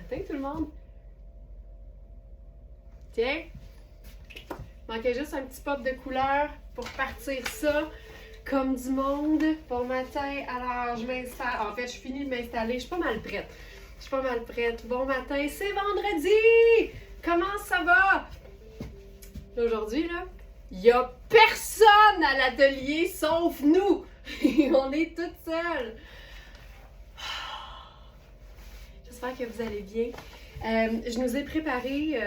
matin tout le monde. Tiens, manquait juste un petit pop de couleur pour partir ça comme du monde. Bon matin, alors je m'installe. En fait, je finis de m'installer, je suis pas mal prête. Bon matin, c'est vendredi! Comment ça va? Aujourd'hui, là, il n'y a personne à l'atelier sauf nous! On est toutes seules. J'espère que vous allez bien. Je nous ai préparé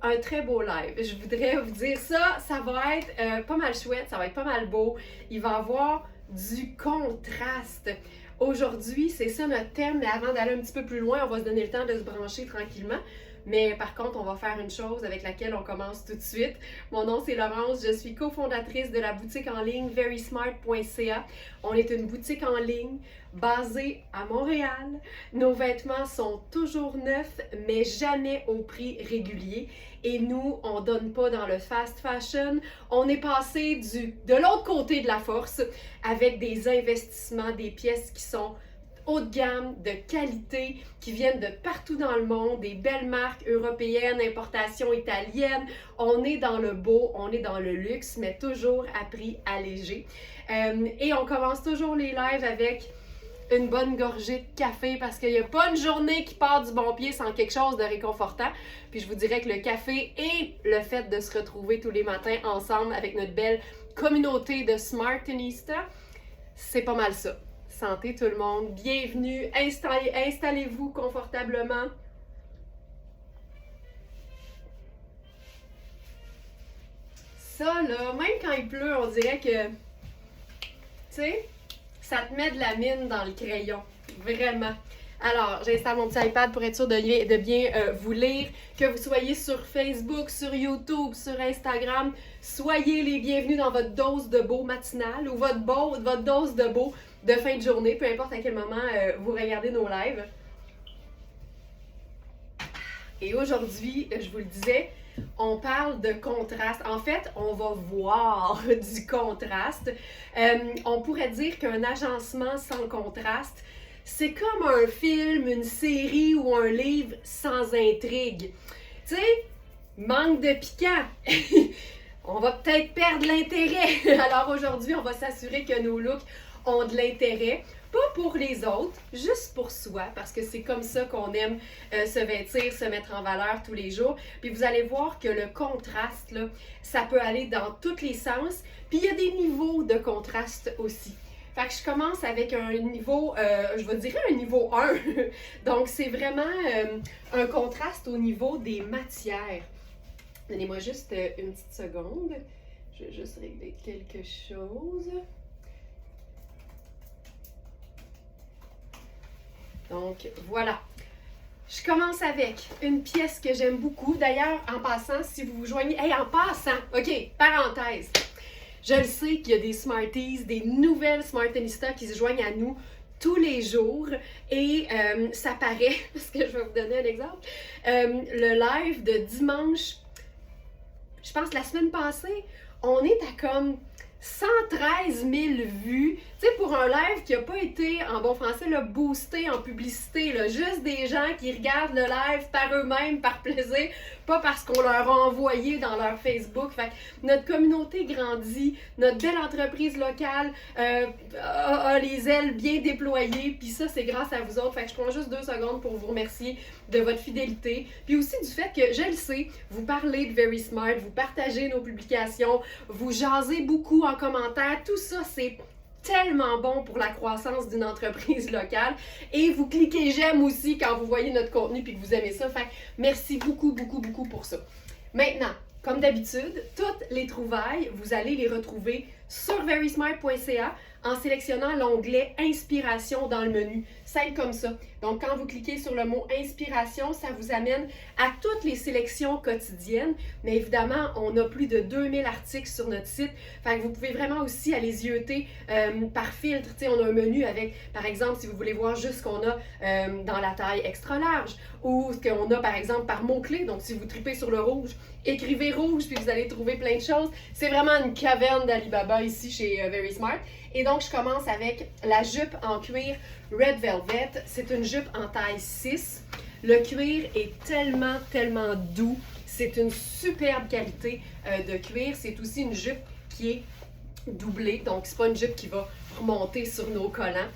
un très beau live. Je voudrais vous dire ça, ça va être pas mal chouette, ça va être pas mal beau. Il va y avoir du contraste. Aujourd'hui, c'est ça notre thème, mais avant d'aller un petit peu plus loin, on va se donner le temps de se brancher tranquillement. Mais par contre, on va faire une chose avec laquelle on commence tout de suite. Mon nom, c'est Laurence. Je suis cofondatrice de la boutique en ligne verysmart.ca. On est une boutique en ligne basée à Montréal. Nos vêtements sont toujours neufs, mais jamais au prix régulier. Et nous, on donne pas dans le fast fashion. On est passé de l'autre côté de la force avec des investissements, des pièces qui sont haut de gamme, de qualité, qui viennent de partout dans le monde, des belles marques européennes, importations italiennes. On est dans le beau, on est dans le luxe, mais toujours à prix allégé. Et on commence toujours les lives avec une bonne gorgée de café parce qu'il n'y a pas une journée qui part du bon pied sans quelque chose de réconfortant. Puis je vous dirais que le café et le fait de se retrouver tous les matins ensemble avec notre belle communauté de Smartinista, c'est pas mal ça. Santé tout le monde, bienvenue, installez-vous confortablement. Ça là, même quand il pleut, on dirait que, tu sais, ça te met de la mine dans le crayon, vraiment. Alors, j'installe mon petit iPad pour être sûr de bien vous lire. Que vous soyez sur Facebook, sur YouTube, sur Instagram, soyez les bienvenus dans votre dose de beau matinal ou votre dose de beau de fin de journée, peu importe à quel moment vous regardez nos lives. Et aujourd'hui, je vous le disais, on parle de contraste. En fait, on va voir du contraste. On pourrait dire qu'un agencement sans contraste, c'est comme un film, une série ou un livre sans intrigue. Tu sais, manque de piquant. On va peut-être perdre l'intérêt. Alors aujourd'hui, on va s'assurer que nos looks ont de l'intérêt. Pas pour les autres, juste pour soi, parce que c'est comme ça qu'on aime se vêtir, se mettre en valeur tous les jours. Puis vous allez voir que le contraste, là, ça peut aller dans tous les sens. Puis il y a des niveaux de contraste aussi. Fait que je commence avec un niveau, je vais dire un niveau 1. Donc c'est vraiment un contraste au niveau des matières. Donnez-moi juste une petite seconde. Je vais juste régler quelque chose. Donc, voilà. Je commence avec une pièce que j'aime beaucoup. D'ailleurs, en passant, si vous vous joignez... Hey, en passant! OK, parenthèse. Je le sais qu'il y a des Smarties, des nouvelles Smartinistas qui se joignent à nous tous les jours. Et ça paraît, parce que je vais vous donner un exemple, le live de dimanche, je pense la semaine passée, on est à comme 113 000 vues. Tu sais, pour un live qui n'a pas été, en bon français, là, boosté en publicité, là, juste des gens qui regardent le live par eux-mêmes, par plaisir, pas parce qu'on leur a envoyé dans leur Facebook. Fait que notre communauté grandit, notre belle entreprise locale a les ailes bien déployées, puis ça, c'est grâce à vous autres. Fait que je prends juste 2 secondes pour vous remercier de votre fidélité, puis aussi du fait que, je le sais, vous parlez de Very Smart, vous partagez nos publications, vous jasez beaucoup en commentaire, tout ça, c'est tellement bon pour la croissance d'une entreprise locale. Et vous cliquez j'aime aussi quand vous voyez notre contenu puis que vous aimez ça. Fait que merci beaucoup pour ça. Maintenant, comme d'habitude, toutes les trouvailles, vous allez les retrouver sur verysmart.ca en sélectionnant l'onglet Inspiration dans le menu. Simple comme ça. Donc, quand vous cliquez sur le mot Inspiration, ça vous amène à toutes les sélections quotidiennes. Mais évidemment, on a plus de 2000 articles sur notre site. Fait que vous pouvez vraiment aussi aller zioter par filtre. Tu sais, on a un menu avec, par exemple, si vous voulez voir juste ce qu'on a dans la taille extra large ou ce qu'on a, par exemple, par mots-clés. Donc, si vous tripez sur le rouge, écrivez rouge puis vous allez trouver plein de choses. C'est vraiment une caverne d'Alibaba ici chez Very Smart. Et donc, je commence avec la jupe en cuir Red Velvet. C'est une jupe en taille 6. Le cuir est tellement, tellement doux. C'est une superbe qualité de cuir. C'est aussi une jupe qui est doublée, donc c'est pas une jupe qui va remonter sur nos collants.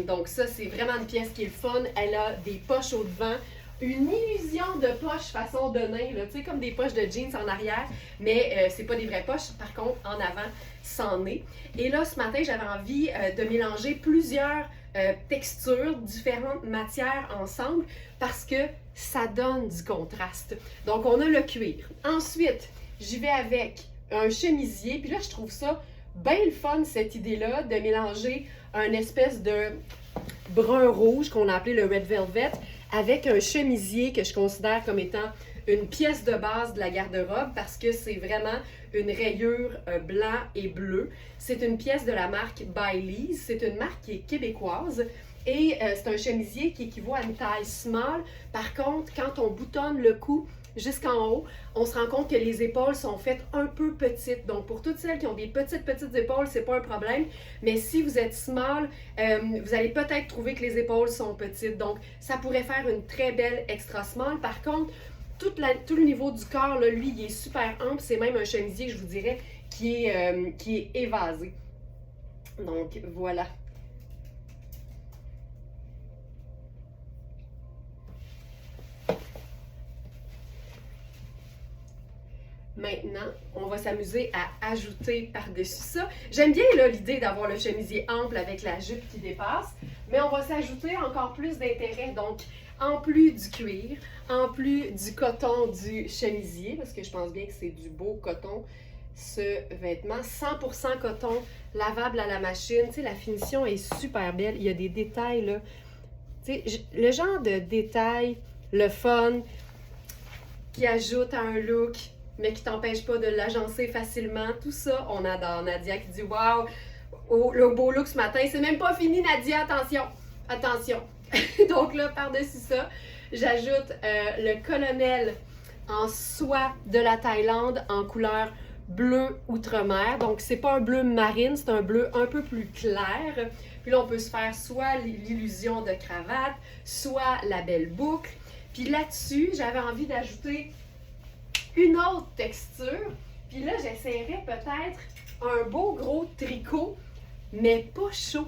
Donc ça, c'est vraiment une pièce qui est le fun. Elle a des poches au devant, une illusion de poche façon de nain, tu sais, comme des poches de jeans en arrière, mais c'est pas des vraies poches, par contre, en avant, c'en est. Et là, ce matin, j'avais envie de mélanger plusieurs textures, différentes matières ensemble, parce que ça donne du contraste. Donc, on a le cuir. Ensuite, j'y vais avec un chemisier, puis là, je trouve ça bien le fun, cette idée-là, de mélanger un espèce de brun-rouge qu'on a appelé le Red Velvet avec un chemisier que je considère comme étant une pièce de base de la garde-robe parce que c'est vraiment une rayure blanc et bleu. C'est une pièce de la marque Baileys. C'est une marque qui est québécoise et c'est un chemisier qui équivaut à une taille small. Par contre, quand on boutonne le cou jusqu'en haut, on se rend compte que les épaules sont faites un peu petites. Donc, pour toutes celles qui ont des petites épaules, c'est pas un problème. Mais si vous êtes small, vous allez peut-être trouver que les épaules sont petites. Donc, ça pourrait faire une très belle extra small. Par contre, tout le niveau du corps, là, lui, il est super ample. C'est même un chemisier, je vous dirais, qui est évasé. Donc, voilà. Maintenant, on va s'amuser à ajouter par-dessus ça. J'aime bien l'idée d'avoir le chemisier ample avec la jupe qui dépasse, mais on va s'ajouter encore plus d'intérêt. Donc, en plus du cuir, en plus du coton du chemisier, parce que je pense bien que c'est du beau coton, ce vêtement. 100% coton, lavable à la machine. Tu sais, la finition est super belle. Il y a des détails, là. Tu sais, le genre de détail, le fun, qui ajoute à un look, mais qui t'empêche pas de l'agencer facilement. Tout ça, on adore. Nadia qui dit « Wow, oh, le beau look ce matin, c'est même pas fini, Nadia, attention! » Attention! Donc là, par-dessus ça, j'ajoute le colonel en soie de la Thaïlande en couleur bleu outre-mer. Donc, c'est pas un bleu marine, c'est un bleu un peu plus clair. Puis là, on peut se faire soit l'illusion de cravate, soit la belle boucle. Puis là-dessus, j'avais envie d'ajouter une autre texture. Puis là, j'essaierais peut-être un beau gros tricot, mais pas chaud.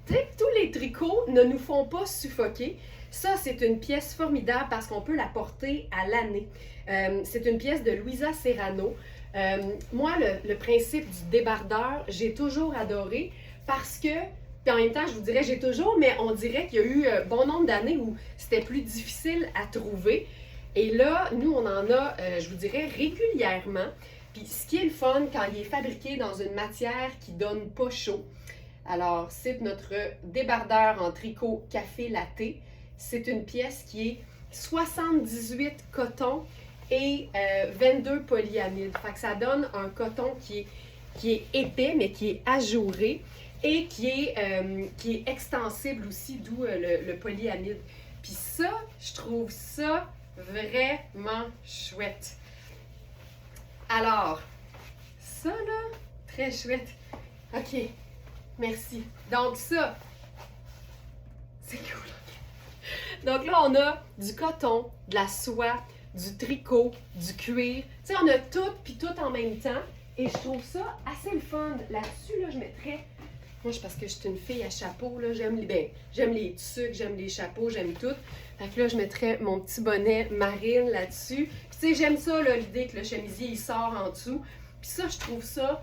Tu sais, tous les tricots ne nous font pas suffoquer. Ça, c'est une pièce formidable parce qu'on peut la porter à l'année. C'est une pièce de Louisa Serrano. Moi, le principe du débardeur, j'ai toujours adoré parce que, puis en même temps, je vous dirais j'ai toujours, mais on dirait qu'il y a eu bon nombre d'années où c'était plus difficile à trouver. Et là, nous, on en a, je vous dirais, régulièrement. Puis ce qui est le fun, quand il est fabriqué dans une matière qui donne pas chaud. Alors, c'est notre débardeur en tricot café latte. C'est une pièce qui est 78 coton et 22 polyamide. Fait que ça donne un coton qui est épais, mais qui est ajouré et qui est extensible aussi, d'où le polyamide. Puis ça, je trouve ça vraiment chouette. Alors, ça là, très chouette. OK, merci. Donc ça, c'est cool. Donc là, on a du coton, de la soie, du tricot, du cuir. Tu sais, on a tout puis tout en même temps. Et je trouve ça assez le fun. Là-dessus, là, je mettrais... Moi, c'est parce que je suis une fille à chapeau, là. J'aime les tucs, j'aime les chapeaux, j'aime tout. Fait que là, je mettrais mon petit bonnet marine là-dessus. Puis tu sais, j'aime ça, là, l'idée que le chemisier, il sort en dessous. Puis ça, je trouve ça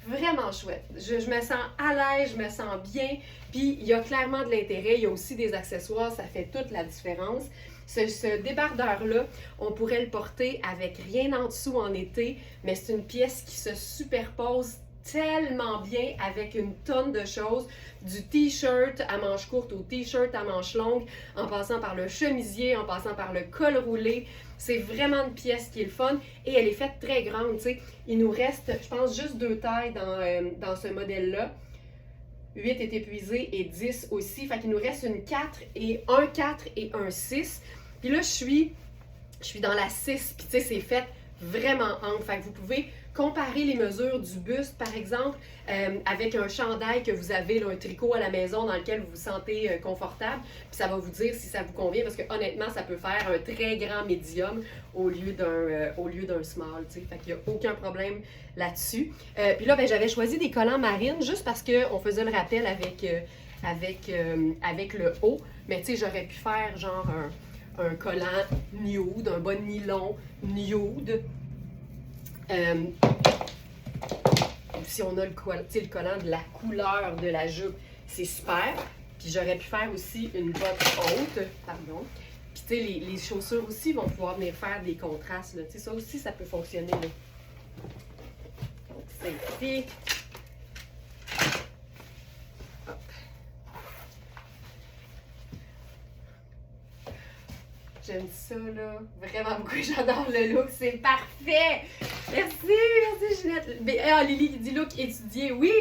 vraiment chouette. Je me sens à l'aise, je me sens bien. Puis il y a clairement de l'intérêt. Il y a aussi des accessoires, ça fait toute la différence. Ce débardeur-là, on pourrait le porter avec rien en dessous en été, mais c'est une pièce qui se superpose tellement bien avec une tonne de choses, du t-shirt à manches courtes au t-shirt à manches longues, en passant par le chemisier, en passant par le col roulé. C'est vraiment une pièce qui est le fun et elle est faite très grande, tu sais. Il nous reste, je pense, juste 2 tailles dans ce modèle-là. 8 est épuisé et 10 aussi. Fait qu'il nous reste une 4 et un 4 et un 6. Puis là, je suis dans la 6, puis tu sais, c'est fait vraiment ample. Fait que vous pouvez comparer les mesures du buste, par exemple, avec un chandail que vous avez, là, un tricot à la maison dans lequel vous vous sentez confortable. Puis ça va vous dire si ça vous convient, parce que honnêtement, ça peut faire un très grand médium au lieu d'un small. T'sais. Fait qu'il n'y a aucun problème là-dessus. Puis là, ben, j'avais choisi des collants marines juste parce qu'on faisait le rappel avec le haut. Mais tu sais, j'aurais pu faire genre un collant nude, un bas nylon nude. Si on a le collant de la couleur de la jupe, c'est super. Puis j'aurais pu faire aussi une botte haute, pardon. Puis tu sais, les chaussures aussi vont pouvoir venir faire des contrastes. Là. Ça aussi, ça peut fonctionner. Là. Donc c'est ici. J'aime ça, là. Vraiment beaucoup. J'adore le look. C'est parfait. Merci Ginette. Ah, Lily qui dit look étudié. Oui,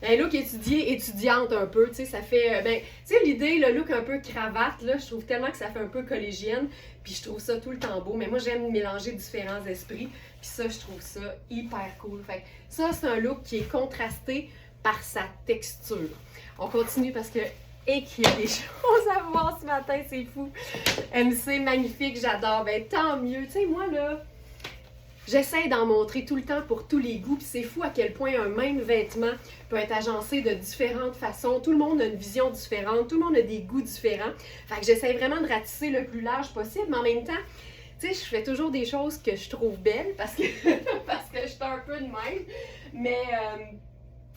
un look étudié, étudiante un peu. Tu sais, ça fait. Ben, tu sais, l'idée, le look un peu cravate, là, je trouve tellement que ça fait un peu collégienne. Puis je trouve ça tout le temps beau. Mais moi, j'aime mélanger différents esprits. Puis ça, je trouve ça hyper cool. Fait que ça, c'est un look qui est contrasté par sa texture. On continue parce que. Et qu'il y a des choses à voir ce matin, c'est fou. MC, magnifique, j'adore. Ben tant mieux. Tu sais, moi, là, j'essaie d'en montrer tout le temps pour tous les goûts. Puis c'est fou à quel point un même vêtement peut être agencé de différentes façons. Tout le monde a une vision différente. Tout le monde a des goûts différents. Fait que j'essaie vraiment de ratisser le plus large possible. Mais en même temps, tu sais, je fais toujours des choses que je trouve belles parce que, parce que je suis un peu de même.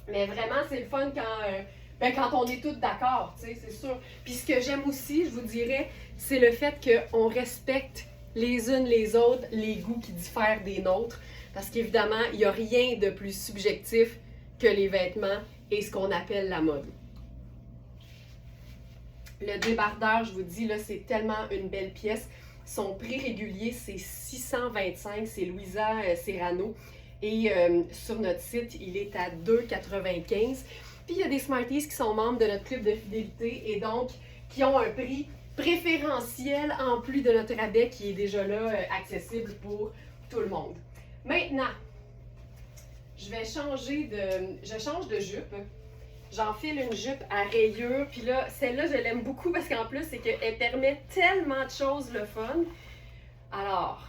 Mais vraiment, c'est le fun quand on est tous d'accord, tu sais, c'est sûr. Puis ce que j'aime aussi, je vous dirais, c'est le fait qu'on respecte les unes les autres les goûts qui diffèrent des nôtres. Parce qu'évidemment, il n'y a rien de plus subjectif que les vêtements et ce qu'on appelle la mode. Le débardeur, je vous dis, là, c'est tellement une belle pièce. Son prix régulier, c'est 625, c'est Louisa Serrano. Et sur notre site, il est à 2,95. Puis il y a des Smarties qui sont membres de notre club de fidélité et donc qui ont un prix préférentiel en plus de notre rabais qui est déjà là accessible pour tout le monde. Maintenant, je change de jupe. J'enfile une jupe à rayures. Puis là, celle-là, je l'aime beaucoup parce qu'en plus, c'est qu'elle permet tellement de choses le fun. Alors,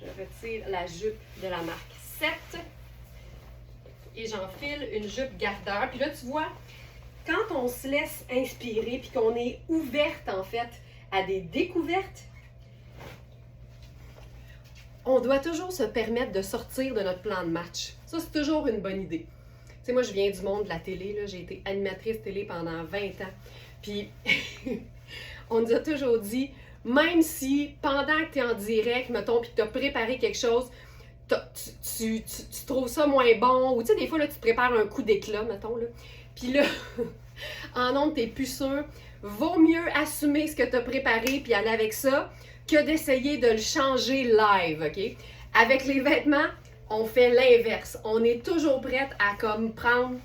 je retire la jupe de la marque 7. Et j'enfile une jupe gardeur. Puis là, tu vois, quand on se laisse inspirer puis qu'on est ouverte, en fait, à des découvertes, on doit toujours se permettre de sortir de notre plan de match. Ça, c'est toujours une bonne idée. Tu sais, moi, je viens du monde de la télé. J'ai été animatrice télé pendant 20 ans. Puis, on nous a toujours dit, même si pendant que tu es en direct, mettons, puis que tu as préparé quelque chose, tu trouves ça moins bon, ou tu sais, des fois, là, tu te prépares un coup d'éclat, mettons, là. Puis là, en ondes, t'es plus sûr. Vaut mieux assumer ce que tu as préparé, puis aller avec ça, que d'essayer de le changer live, OK? Avec les vêtements, on fait l'inverse. On est toujours prête à comme prendre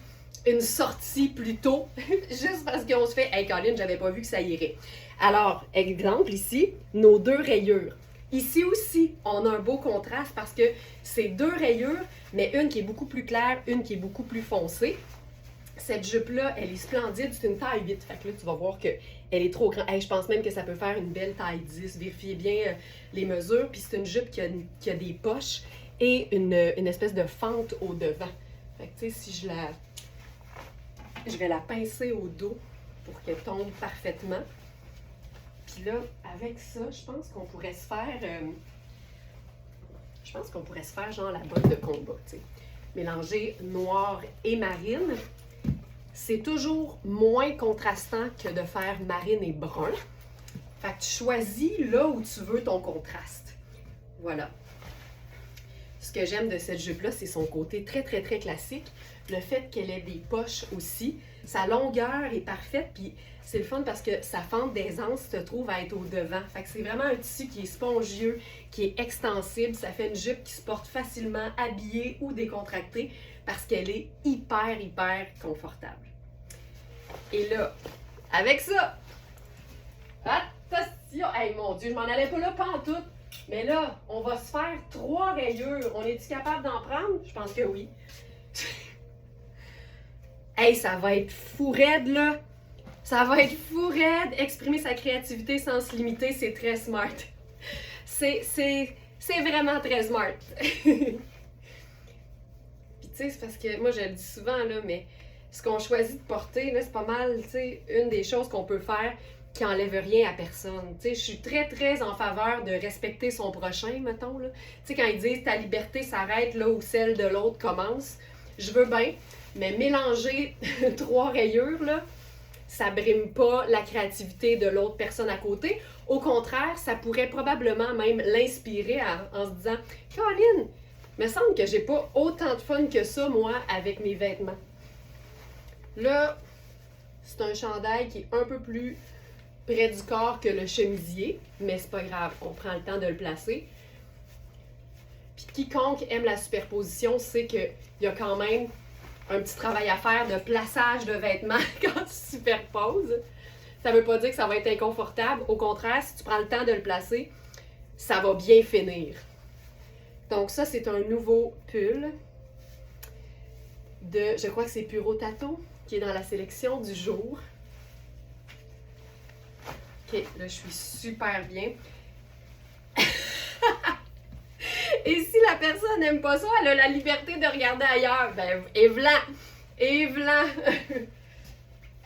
une sortie plus tôt, juste parce qu'on se fait « Hey, Colin, j'avais pas vu que ça irait. » Alors, exemple ici, nos 2 rayures. Ici aussi, on a un beau contraste parce que c'est 2 rayures, mais une qui est beaucoup plus claire, une qui est beaucoup plus foncée. Cette jupe-là, elle est splendide, c'est une taille 8. Fait que là, tu vas voir qu'elle est trop grande. Hey, je pense même que ça peut faire une belle taille 10. Vérifiez bien les mesures. Puis c'est une jupe qui a des poches et une espèce de fente au devant. Fait que tu sais, si je vais la pincer au dos pour qu'elle tombe parfaitement. Puis là, avec ça, je pense qu'on pourrait se faire genre la botte de combat, tu sais. Mélanger noir et marine. C'est toujours moins contrastant que de faire marine et brun. Fait que tu choisis là où tu veux ton contraste. Voilà. Ce que j'aime de cette jupe-là, c'est son côté très, très, très classique. Le fait qu'elle ait des poches aussi. Sa longueur est parfaite, puis c'est le fun parce que sa fente d'aisance se trouve à être au devant. Fait que c'est vraiment un tissu qui est spongieux, qui est extensible. Ça fait une jupe qui se porte facilement habillée ou décontractée parce qu'elle est hyper, hyper confortable. Et là, avec ça, attention! Hey, mon Dieu, je m'en allais pas là pantoute. Mais là, on va se faire 3 rayures. On est-tu capable d'en prendre? Je pense que oui. Hey, ça va être fou raide, là! Ça va être fou raide! Exprimer sa créativité sans se limiter, c'est très smart. C'est vraiment très smart. Puis tu sais, c'est parce que moi je le dis souvent, là, mais ce qu'on choisit de porter, là, c'est pas mal, tu sais, une des choses qu'on peut faire qui enlève rien à personne. Tu sais, je suis très, très en faveur de respecter son prochain, mettons, là. Tu sais, quand ils disent « ta liberté s'arrête là où celle de l'autre commence », je veux bien, mais mélanger 3 rayures, là, ça brime pas la créativité de l'autre personne à côté. Au contraire, ça pourrait probablement même l'inspirer en se disant « Caroline, il me semble que j'ai pas autant de fun que ça, moi, avec mes vêtements. » Là, c'est un chandail qui est un peu plus près du corps que le chemisier, mais c'est pas grave, on prend le temps de le placer. Puis quiconque aime la superposition sait qu'il y a quand même un petit travail à faire de plaçage de vêtements quand tu superposes. Ça veut pas dire que ça va être inconfortable. Au contraire, si tu prends le temps de le placer, ça va bien finir. Donc ça, c'est un nouveau pull de, je crois que c'est Puro Tato, qui est dans la sélection du jour. Ok, là, je suis super bien. Et si la personne n'aime pas ça, elle a la liberté de regarder ailleurs. Ben, et v'là! Et v'là!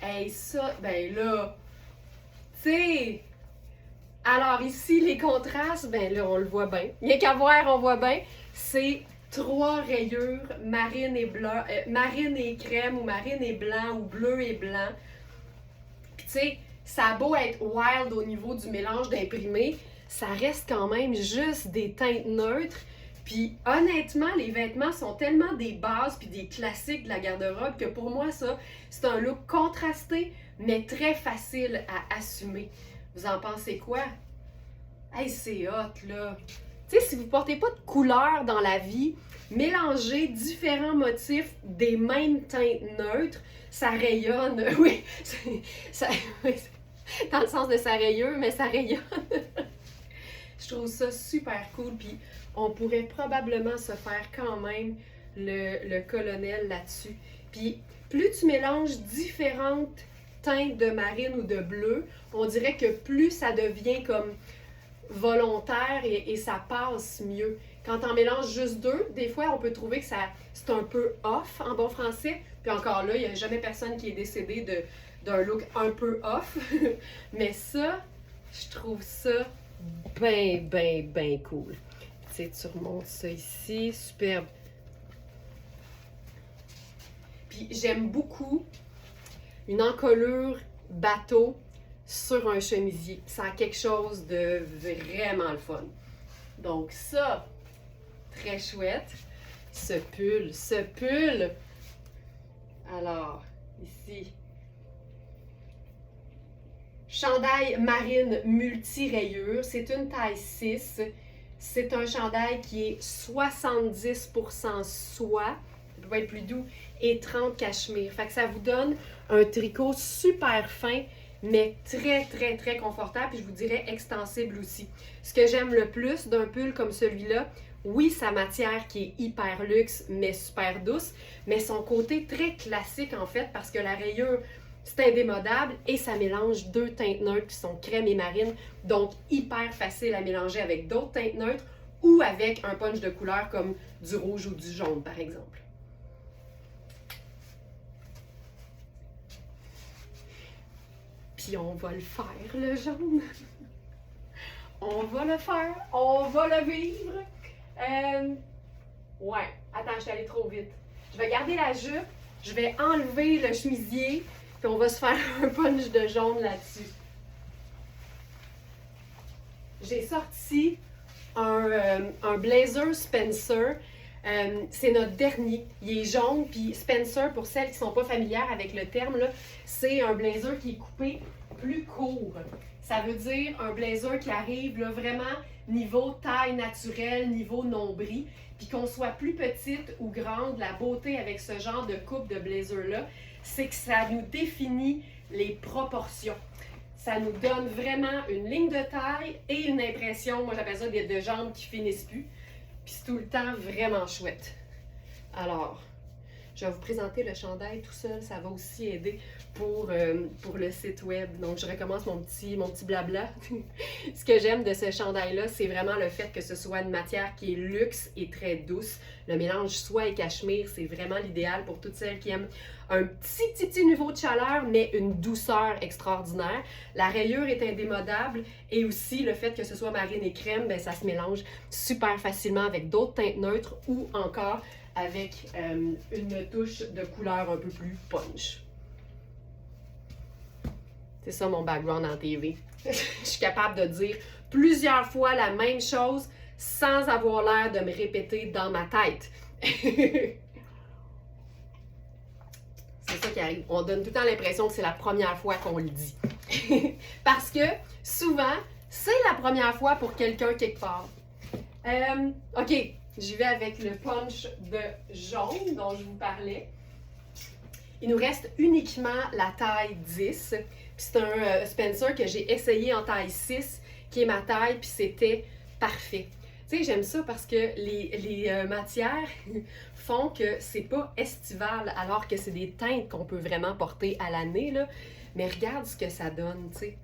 Hey, ça, ben là, tu sais... Alors ici, les contrastes, ben là, on le voit bien. Il n'y a qu'à voir, on voit bien. C'est 3 rayures, marine et blanc, marine et crème, ou marine et blanc, ou bleu et blanc. Puis tu sais, ça a beau être wild au niveau du mélange d'imprimés, ça reste quand même juste des teintes neutres. Puis honnêtement, les vêtements sont tellement des bases puis des classiques de la garde-robe que pour moi, ça, c'est un look contrasté, mais très facile à assumer. Vous en pensez quoi? Hey, c'est hot, là! Tu sais, si vous portez pas de couleurs dans la vie, mélanger différents motifs des mêmes teintes neutres, ça rayonne. Oui, oui, dans le sens de ça rayeux, mais ça rayonne. Je trouve ça super cool, puis on pourrait probablement se faire quand même le colonel là-dessus. Puis plus tu mélanges différentes teintes de marine ou de bleu, on dirait que plus ça devient comme volontaire et ça passe mieux. Quand on mélange juste 2, des fois on peut trouver que c'est un peu off en bon français. Puis encore là, il n'y a jamais personne qui est décédé d'un look un peu off. Mais ça, je trouve ça ben cool. Tu sais, tu remontes ça ici, superbe. Puis j'aime beaucoup une encolure bateau sur un chemisier. Ça a quelque chose de vraiment le fun. Donc ça, très chouette. Ce pull. Alors, ici, chandail marine multi-rayure. C'est une taille 6. C'est un chandail qui est 70% soie, ça doit être plus doux, et 30 cachemire. Fait que ça vous donne un tricot super fin, mais très, très, très confortable, puis je vous dirais extensible aussi. Ce que j'aime le plus d'un pull comme celui-là, oui, sa matière qui est hyper luxe, mais super douce, mais son côté très classique en fait, parce que la rayure, c'est indémodable et ça mélange 2 teintes neutres qui sont crème et marine, donc hyper facile à mélanger avec d'autres teintes neutres ou avec un punch de couleur comme du rouge ou du jaune par exemple. Puis on va le faire, le jaune. On va le faire, on va le vivre. Ouais, attends, je suis allée trop vite. Je vais garder la jupe, je vais enlever le chemisier, puis on va se faire un punch de jaune là-dessus. J'ai sorti un blazer Spencer. C'est notre dernier. Il est jaune, puis Spencer, pour celles qui ne sont pas familières avec le terme, c'est un blazer qui est coupé plus court. Ça veut dire un blazer qui arrive là, vraiment niveau taille naturelle, niveau nombril, puis qu'on soit plus petite ou grande, la beauté avec ce genre de coupe de blazer-là, c'est que ça nous définit les proportions. Ça nous donne vraiment une ligne de taille et une impression, moi j'appelle ça de jambes qui finissent plus. Puis c'est tout le temps vraiment chouette. Alors, je vais vous présenter le chandail tout seul, ça va aussi aider pour le site web. Donc, je recommence mon petit blabla. Ce que j'aime de ce chandail-là, c'est vraiment le fait que ce soit une matière qui est luxe et très douce. Le mélange soie et cachemire, c'est vraiment l'idéal pour toutes celles qui aiment un petit niveau de chaleur, mais une douceur extraordinaire. La rayure est indémodable et aussi le fait que ce soit marine et crème, bien, ça se mélange super facilement avec d'autres teintes neutres ou encore avec une touche de couleur un peu plus punch. C'est ça mon background en TV. Je suis capable de dire plusieurs fois la même chose sans avoir l'air de me répéter dans ma tête. C'est ça qui arrive. On donne tout le temps l'impression que c'est la première fois qu'on le dit. Parce que souvent, c'est la première fois pour quelqu'un quelque part. OK, j'y vais avec le punch de jaune dont je vous parlais. Il nous reste uniquement la taille 10. C'est un Spencer que j'ai essayé en taille 6, qui est ma taille, puis c'était parfait. Tu sais, j'aime ça parce que les matières font que c'est pas estival, alors que c'est des teintes qu'on peut vraiment porter à l'année, là. Mais regarde ce que ça donne, tu sais.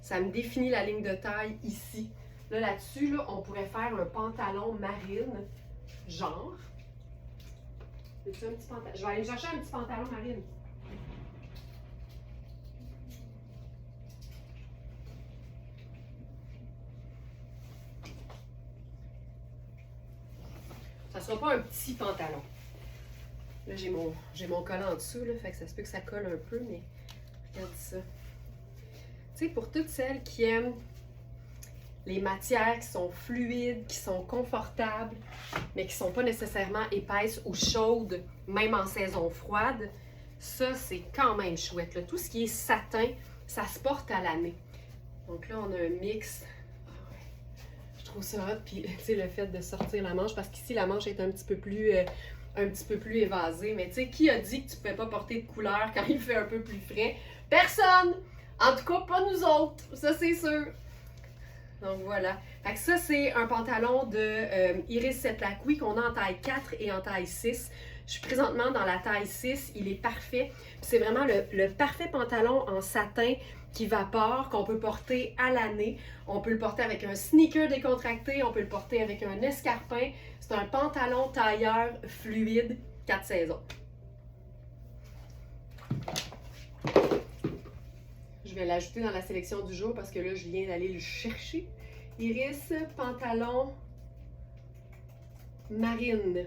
Ça me définit la ligne de taille ici. Là-dessus, là, on pourrait faire un pantalon marine, genre. Un petit pantalon. Je vais aller chercher un petit pantalon marine. Ça ne sera pas un petit pantalon. Là, j'ai mon collant en dessous, là, fait que ça se peut que ça colle un peu, mais regarde ça. Tu sais, pour toutes celles qui aiment les matières qui sont fluides, qui sont confortables, mais qui ne sont pas nécessairement épaisses ou chaudes, même en saison froide, ça, c'est quand même chouette, là. Tout ce qui est satin, ça se porte à l'année. Donc là, on a un mix. Je trouve ça hot, puis tu sais, le fait de sortir la manche, parce qu'ici, la manche est un petit peu plus évasée. Mais tu sais, qui a dit que tu ne pouvais pas porter de couleur quand il fait un peu plus frais? Personne! En tout cas, pas nous autres, ça c'est sûr. Donc voilà. Fait que ça, c'est un pantalon de Iris Setlacqui qu'on a en taille 4 et en taille 6. Je suis présentement dans la taille 6. Il est parfait. C'est vraiment le parfait pantalon en satin qui évapore, qu'on peut porter à l'année. On peut le porter avec un sneaker décontracté. On peut le porter avec un escarpin. C'est un pantalon tailleur fluide 4 saisons. Je vais l'ajouter dans la sélection du jour parce que là, je viens d'aller le chercher. Iris, pantalon marine.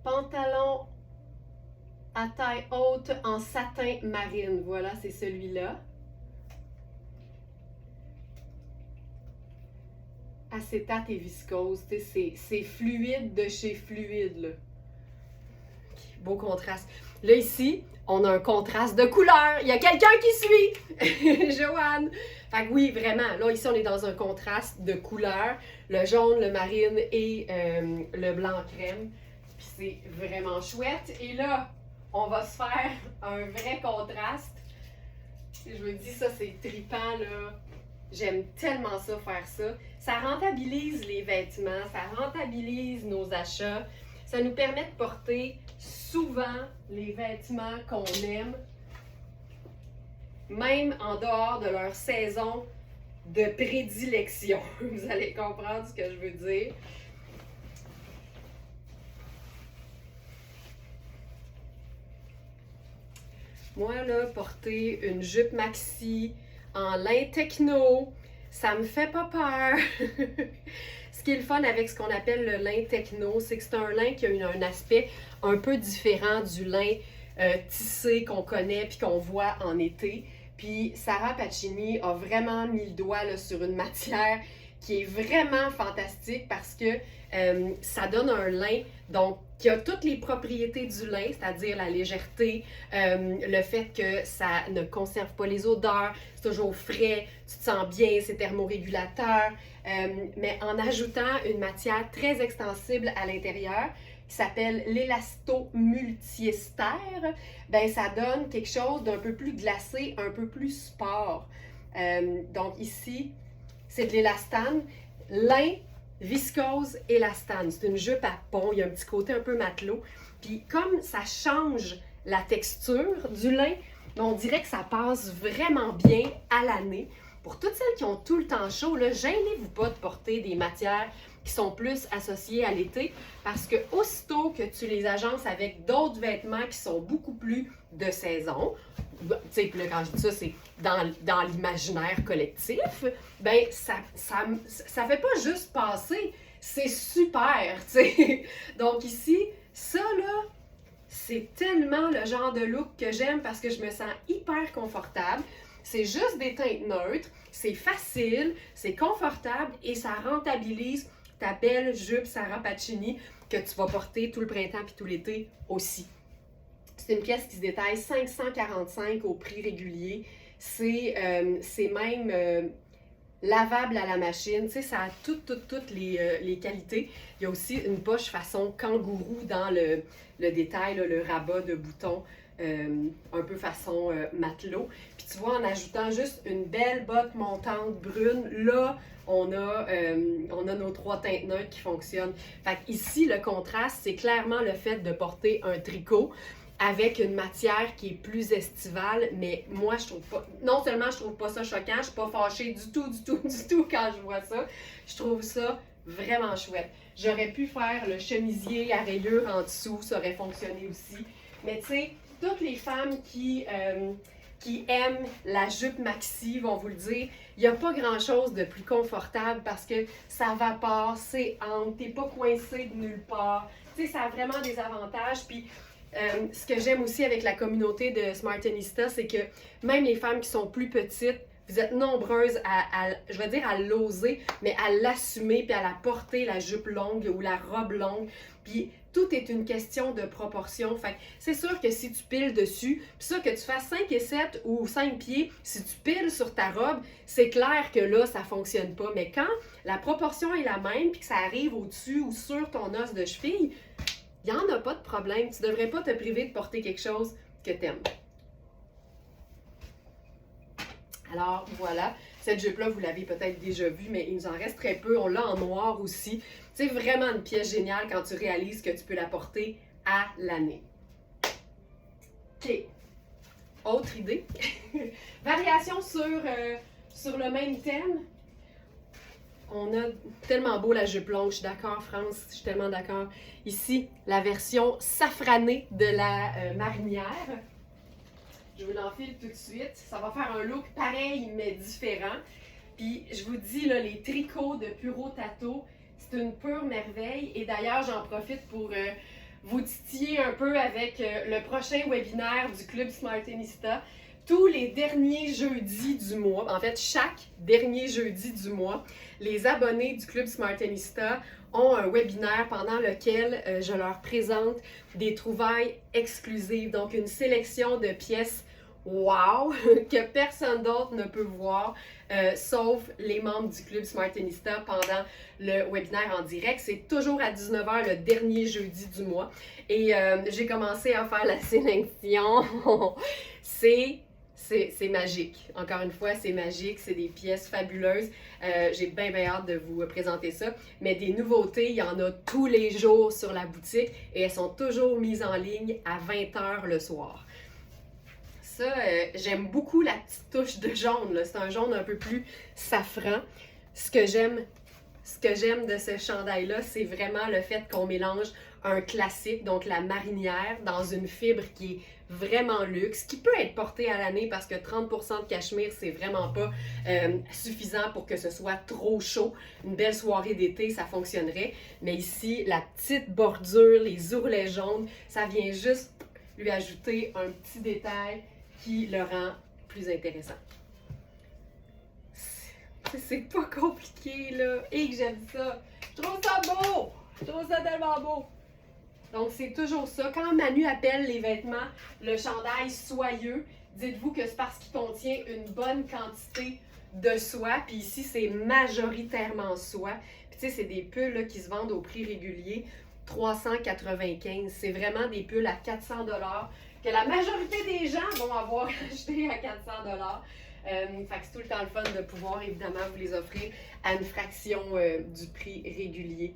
Pantalon à taille haute en satin marine. Voilà, c'est celui-là. Acétate et viscose. C'est fluide de chez fluide, là. Beau contraste. Là, ici, on a un contraste de couleur. Il y a quelqu'un qui suit! Joanne! Fait que oui, vraiment, là, ici, on est dans un contraste de couleur. Le jaune, le marine et le blanc crème. Puis c'est vraiment chouette. Et là, on va se faire un vrai contraste. Je me dis, ça, c'est trippant, là. J'aime tellement ça, faire ça. Ça rentabilise les vêtements, ça rentabilise nos achats. Ça nous permet de porter souvent les vêtements qu'on aime, même en dehors de leur saison de prédilection. Vous allez comprendre ce que je veux dire. Moi, là, porter une jupe maxi en lin techno, ça me fait pas peur. Ce qui est le fun avec ce qu'on appelle le lin techno, c'est que c'est un lin qui a un aspect un peu différent du lin tissé qu'on connaît puis qu'on voit en été. Puis Sarah Pacini a vraiment mis le doigt là, sur une matière qui est vraiment fantastique parce que ça donne un lin donc qui a toutes les propriétés du lin, c'est-à-dire la légèreté, le fait que ça ne conserve pas les odeurs, c'est toujours frais, tu te sens bien, c'est thermorégulateur, mais en ajoutant une matière très extensible à l'intérieur qui s'appelle l'élasto multiester, ben ça donne quelque chose d'un peu plus glacé, un peu plus sport. Donc ici, c'est de l'élastane. Lin, viscose, élastane. C'est une jupe à pont, il y a un petit côté un peu matelot. Puis comme ça change la texture du lin, on dirait que ça passe vraiment bien à l'année. Pour toutes celles qui ont tout le temps chaud, là, gênez-vous pas de porter des matières qui sont plus associées à l'été parce que aussitôt que tu les agences avec d'autres vêtements qui sont beaucoup plus de saison, tu sais, puis là, quand je dis ça, c'est dans l'imaginaire collectif, ben ça fait pas juste passer, c'est super, tu sais. Donc ici, ça là, c'est tellement le genre de look que j'aime parce que je me sens hyper confortable. C'est juste des teintes neutres, c'est facile, c'est confortable et ça rentabilise ta belle jupe Sarah Pacini que tu vas porter tout le printemps puis tout l'été aussi. C'est une pièce qui se détaille 545 au prix régulier. C'est même lavable à la machine. Tu sais, ça a toutes les qualités. Il y a aussi une poche façon kangourou dans le détail, là, le rabat de boutons. Un peu façon matelot. Puis tu vois, en ajoutant juste une belle botte montante brune, là, on a nos 3 teintes neutres qui fonctionnent. Fait ici, le contraste, c'est clairement le fait de porter un tricot avec une matière qui est plus estivale, mais moi, je trouve pas, non seulement je trouve pas ça choquant, je suis pas fâchée du tout quand je vois ça. Je trouve ça vraiment chouette. J'aurais pu faire le chemisier à rayures en dessous, ça aurait fonctionné aussi. Mais tu sais, toutes les femmes qui aiment la jupe maxi vont vous le dire, il n'y a pas grand-chose de plus confortable parce que ça vapore, c'est ample, t'es pas coincé de nulle part. Tu sais, ça a vraiment des avantages. Puis, ce que j'aime aussi avec la communauté de Smartenista, c'est que même les femmes qui sont plus petites, vous êtes nombreuses je vais dire à l'oser, mais à l'assumer, puis à la porter, la jupe longue ou la robe longue. Puis tout est une question de proportion. Fait c'est sûr que si tu piles dessus, puis ça, que tu fasses 5 et 7 ou 5 pieds, si tu piles sur ta robe, c'est clair que là, ça fonctionne pas. Mais quand la proportion est la même, puis que ça arrive au-dessus ou sur ton os de cheville, il n'y en a pas de problème. Tu ne devrais pas te priver de porter quelque chose que tu aimes. Alors, voilà. Cette jupe-là, vous l'avez peut-être déjà vue, mais il nous en reste très peu. On l'a en noir aussi. C'est vraiment une pièce géniale quand tu réalises que tu peux la porter à l'année. OK. Autre idée. Variation sur le même thème. On a tellement beau la jupe longue, je suis d'accord, France, je suis tellement d'accord. Ici, la version safranée de la marinière. Je vous l'enfile tout de suite. Ça va faire un look pareil, mais différent. Puis, je vous dis, là, les tricots de Puro Tato, c'est une pure merveille. Et d'ailleurs, j'en profite pour vous titiller un peu avec le prochain webinaire du Club Smartenista. Tous les derniers jeudis du mois, en fait, chaque dernier jeudi du mois, les abonnés du Club Smartenista ont un webinaire pendant lequel je leur présente des trouvailles exclusives, donc une sélection de pièces wow que personne d'autre ne peut voir, sauf les membres du Club Smartenista pendant le webinaire en direct. C'est toujours à 19h le dernier jeudi du mois. Et j'ai commencé à faire la sélection. C'est magique. Encore une fois, c'est magique. C'est des pièces fabuleuses. J'ai bien hâte de vous présenter ça. Mais des nouveautés, il y en a tous les jours sur la boutique et elles sont toujours mises en ligne à 20h le soir. Ça, j'aime beaucoup la petite touche de jaune. C'est un jaune un peu plus safran. Ce que j'aime de ce chandail-là, c'est vraiment le fait qu'on mélange un classique, donc la marinière, dans une fibre qui est vraiment luxe, qui peut être portée à l'année parce que 30% de cachemire, c'est vraiment pas suffisant pour que ce soit trop chaud. Une belle soirée d'été, ça fonctionnerait. Mais ici, la petite bordure, les ourlets jaunes, ça vient juste lui ajouter un petit détail qui le rend plus intéressant. C'est pas compliqué, là. Et que j'aime ça. Je trouve ça beau! Je trouve ça tellement beau! Donc, c'est toujours ça. Quand Manu appelle les vêtements le chandail soyeux, dites-vous que c'est parce qu'il contient une bonne quantité de soie. Puis ici, c'est majoritairement soie. Puis tu sais, c'est des pulls là, qui se vendent au prix régulier. 395. C'est vraiment des pulls à 400 que la majorité des gens vont avoir acheté à 400 fait que c'est tout le temps le fun de pouvoir évidemment vous les offrir à une fraction du prix régulier.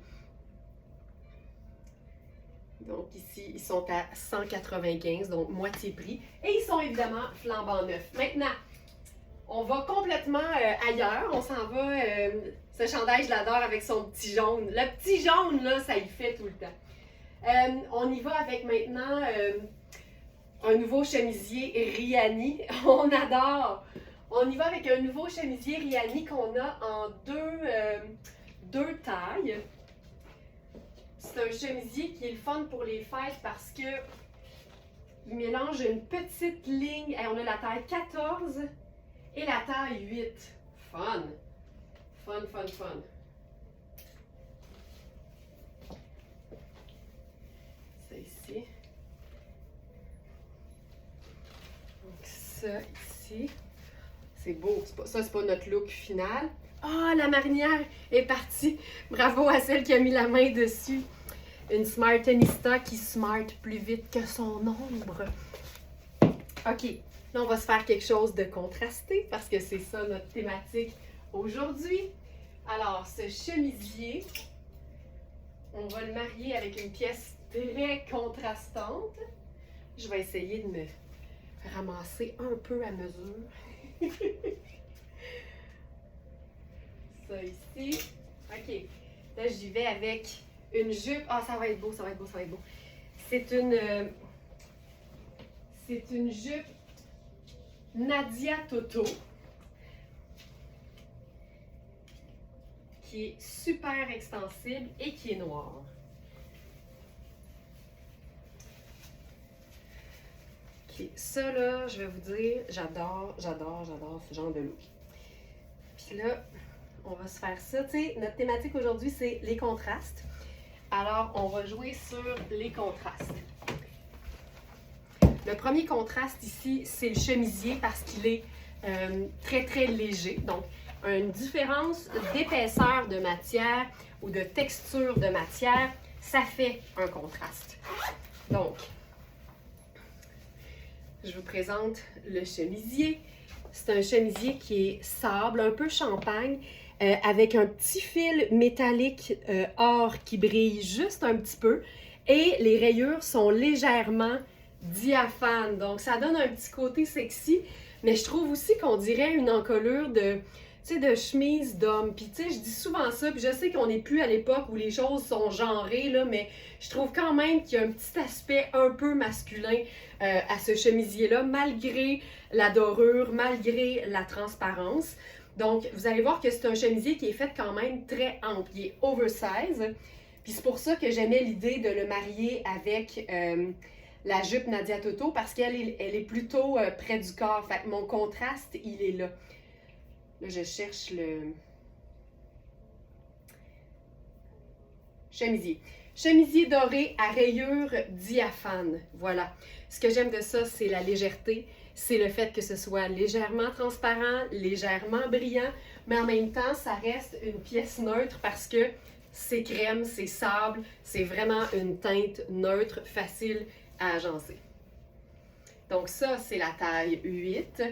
Donc ici, ils sont à 195, donc moitié prix. Et ils sont évidemment flambant neufs. Maintenant, on va complètement ailleurs. On s'en va, ce chandail, je l'adore avec son petit jaune. Le petit jaune, là, ça y fait tout le temps. On y va avec maintenant un nouveau chemisier Riani. On adore! On y va avec un nouveau chemisier Riani qu'on a en deux tailles. C'est un chemisier qui est le fun pour les fêtes parce que il mélange une petite ligne. On a la taille 14 et la taille 8. Fun! Fun, fun, fun. Ça ici. Donc ça ici. C'est beau. Ça, c'est pas notre look final. Ah, la marinière est partie. Bravo à celle qui a mis la main dessus. Une Smartenista qui smart plus vite que son ombre. OK. Là, on va se faire quelque chose de contrasté parce que c'est ça notre thématique aujourd'hui. Alors, ce chemisier, on va le marier avec une pièce très contrastante. Je vais essayer de me ramasser un peu à mesure. Ça ici. OK. Là, j'y vais avec une jupe. Ah, ça va être beau, ça va être beau, ça va être beau. C'est une jupe Nadia Toto qui est super extensible et qui est noire. OK. Ça, là, je vais vous dire, j'adore ce genre de look. Puis là, on va se faire ça. Tu sais, notre thématique aujourd'hui, c'est les contrastes. Alors, on va jouer sur les contrastes. Le premier contraste ici, c'est le chemisier parce qu'il est très, très léger. Donc, une différence d'épaisseur de matière ou de texture de matière, ça fait un contraste. Donc, je vous présente le chemisier. C'est un chemisier qui est sable, un peu champagne, avec un petit fil métallique or qui brille juste un petit peu. Et les rayures sont légèrement diaphanes. Donc, ça donne un petit côté sexy. Mais je trouve aussi qu'on dirait une encolure de chemise d'homme. Puis, tu sais, je dis souvent ça, puis je sais qu'on n'est plus à l'époque où les choses sont genrées, là, mais je trouve quand même qu'il y a un petit aspect un peu masculin à ce chemisier-là, malgré la dorure, malgré la transparence. Donc, vous allez voir que c'est un chemisier qui est fait quand même très ample. Il est oversize. Puis c'est pour ça que j'aimais l'idée de le marier avec la jupe Nadia Toto parce qu'elle est plutôt près du corps. Fait que mon contraste, il est là. Là, je cherche le chemisier. Chemisier doré à rayures diaphanes. Voilà. Ce que j'aime de ça, c'est la légèreté. C'est le fait que ce soit légèrement transparent, légèrement brillant, mais en même temps, ça reste une pièce neutre parce que c'est crème, c'est sable, c'est vraiment une teinte neutre, facile à agencer. Donc ça, c'est la taille 8.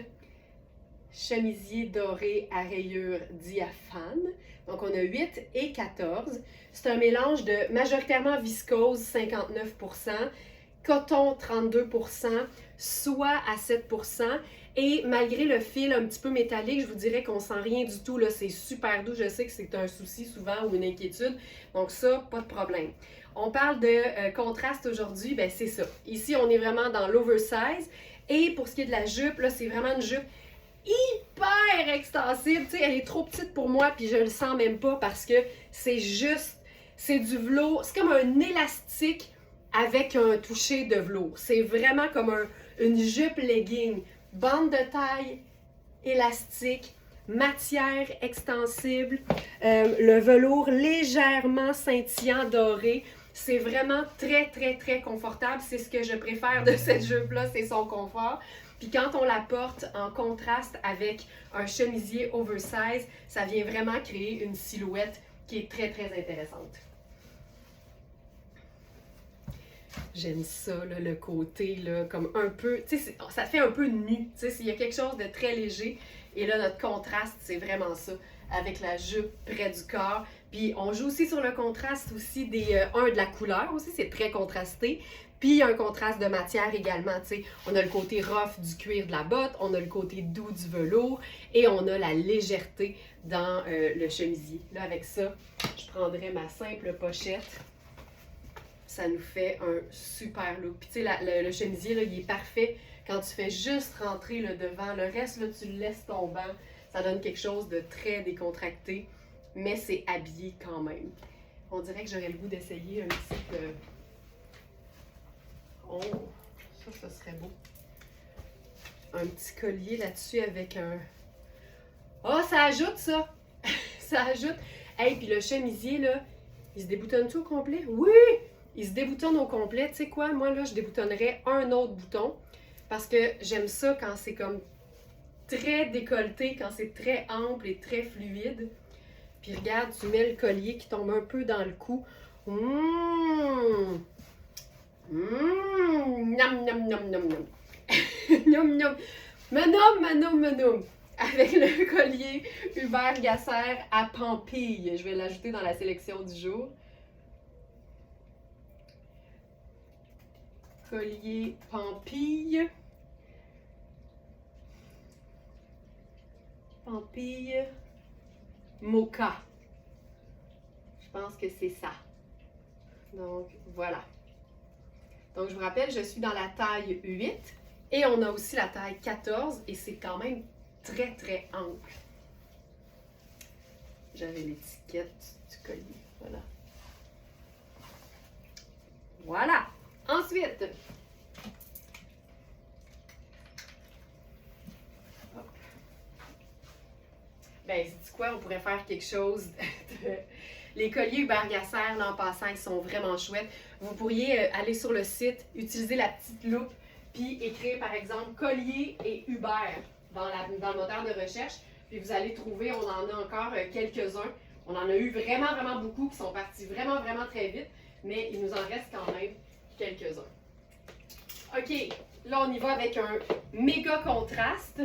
Chemisier doré à rayures diaphanes. Donc on a 8 et 14. C'est un mélange de majoritairement viscose, 59%, coton, 32%, soie à 7%. Et malgré le fil un petit peu métallique, je vous dirais qu'on sent rien du tout. Là, c'est super doux. Je sais que c'est un souci souvent ou une inquiétude. Donc ça, pas de problème. On parle de contraste aujourd'hui. Ben c'est ça. Ici, on est vraiment dans l'oversize. Et pour ce qui est de la jupe, là, c'est vraiment une jupe hyper extensible. Tu sais, elle est trop petite pour moi, puis je le sens même pas parce que c'est juste, c'est du velours. C'est comme un élastique avec un toucher de velours. C'est vraiment comme une jupe legging. Bande de taille, élastique, matière extensible, le velours légèrement scintillant doré. C'est vraiment très, très, très confortable. C'est ce que je préfère de cette jupe-là, c'est son confort. Puis quand on la porte en contraste avec un chemisier oversize, ça vient vraiment créer une silhouette qui est très, très intéressante. J'aime ça, là, le côté, là, comme un peu, tu sais, ça fait un peu nu, tu sais, il y a quelque chose de très léger. Et là, notre contraste, c'est vraiment ça, avec la jupe près du corps. Puis on joue aussi sur le contraste aussi de la couleur aussi, c'est très contrasté. Puis il y a un contraste de matière également, tu sais. On a le côté rough du cuir de la botte, on a le côté doux du velours et on a la légèreté dans le chemisier. Là, avec ça, je prendrais ma simple pochette. Ça nous fait un super look. Puis tu sais, le chemisier, là, il est parfait quand tu fais juste rentrer le devant. Le reste, là, tu le laisses tombant. Ça donne quelque chose de très décontracté, mais c'est habillé quand même. On dirait que j'aurais le goût d'essayer un petit... Oh, ça serait beau. Un petit collier là-dessus avec un... Oh, ça ajoute ça! Ça ajoute. Hey, puis le chemisier, là, il se déboutonne tout au complet? Oui! Il se déboutonne au complet. Tu sais quoi? Moi, là, je déboutonnerais un autre bouton parce que j'aime ça quand c'est comme très décolleté, quand c'est très ample et très fluide. Puis regarde, tu mets le collier qui tombe un peu dans le cou. Mmh! Mmh! Nam, nam, nam, nam, nam. Nom, nom. Manom, manom, manom. Avec le collier Hubert Gasser à Pampille. Je vais l'ajouter dans la sélection du jour. Collier Pampille. Pampille Mocha. Je pense que c'est ça. Donc, voilà. Donc, je vous rappelle, je suis dans la taille 8 et on a aussi la taille 14 et c'est quand même très, très ample. J'avais l'étiquette du collier. Voilà. Voilà. Ensuite, ben, c'est quoi? On pourrait faire quelque chose de... Les colliers Hubert Gasser, là, en passant, ils sont vraiment chouettes. Vous pourriez aller sur le site, utiliser la petite loupe, puis écrire, par exemple, collier et Hubert dans le moteur de recherche. Puis vous allez trouver, on en a encore quelques-uns. On en a eu vraiment, vraiment beaucoup qui sont partis vraiment, vraiment très vite. Mais il nous en reste quand même quelques-uns. OK, là, on y va avec un méga contraste,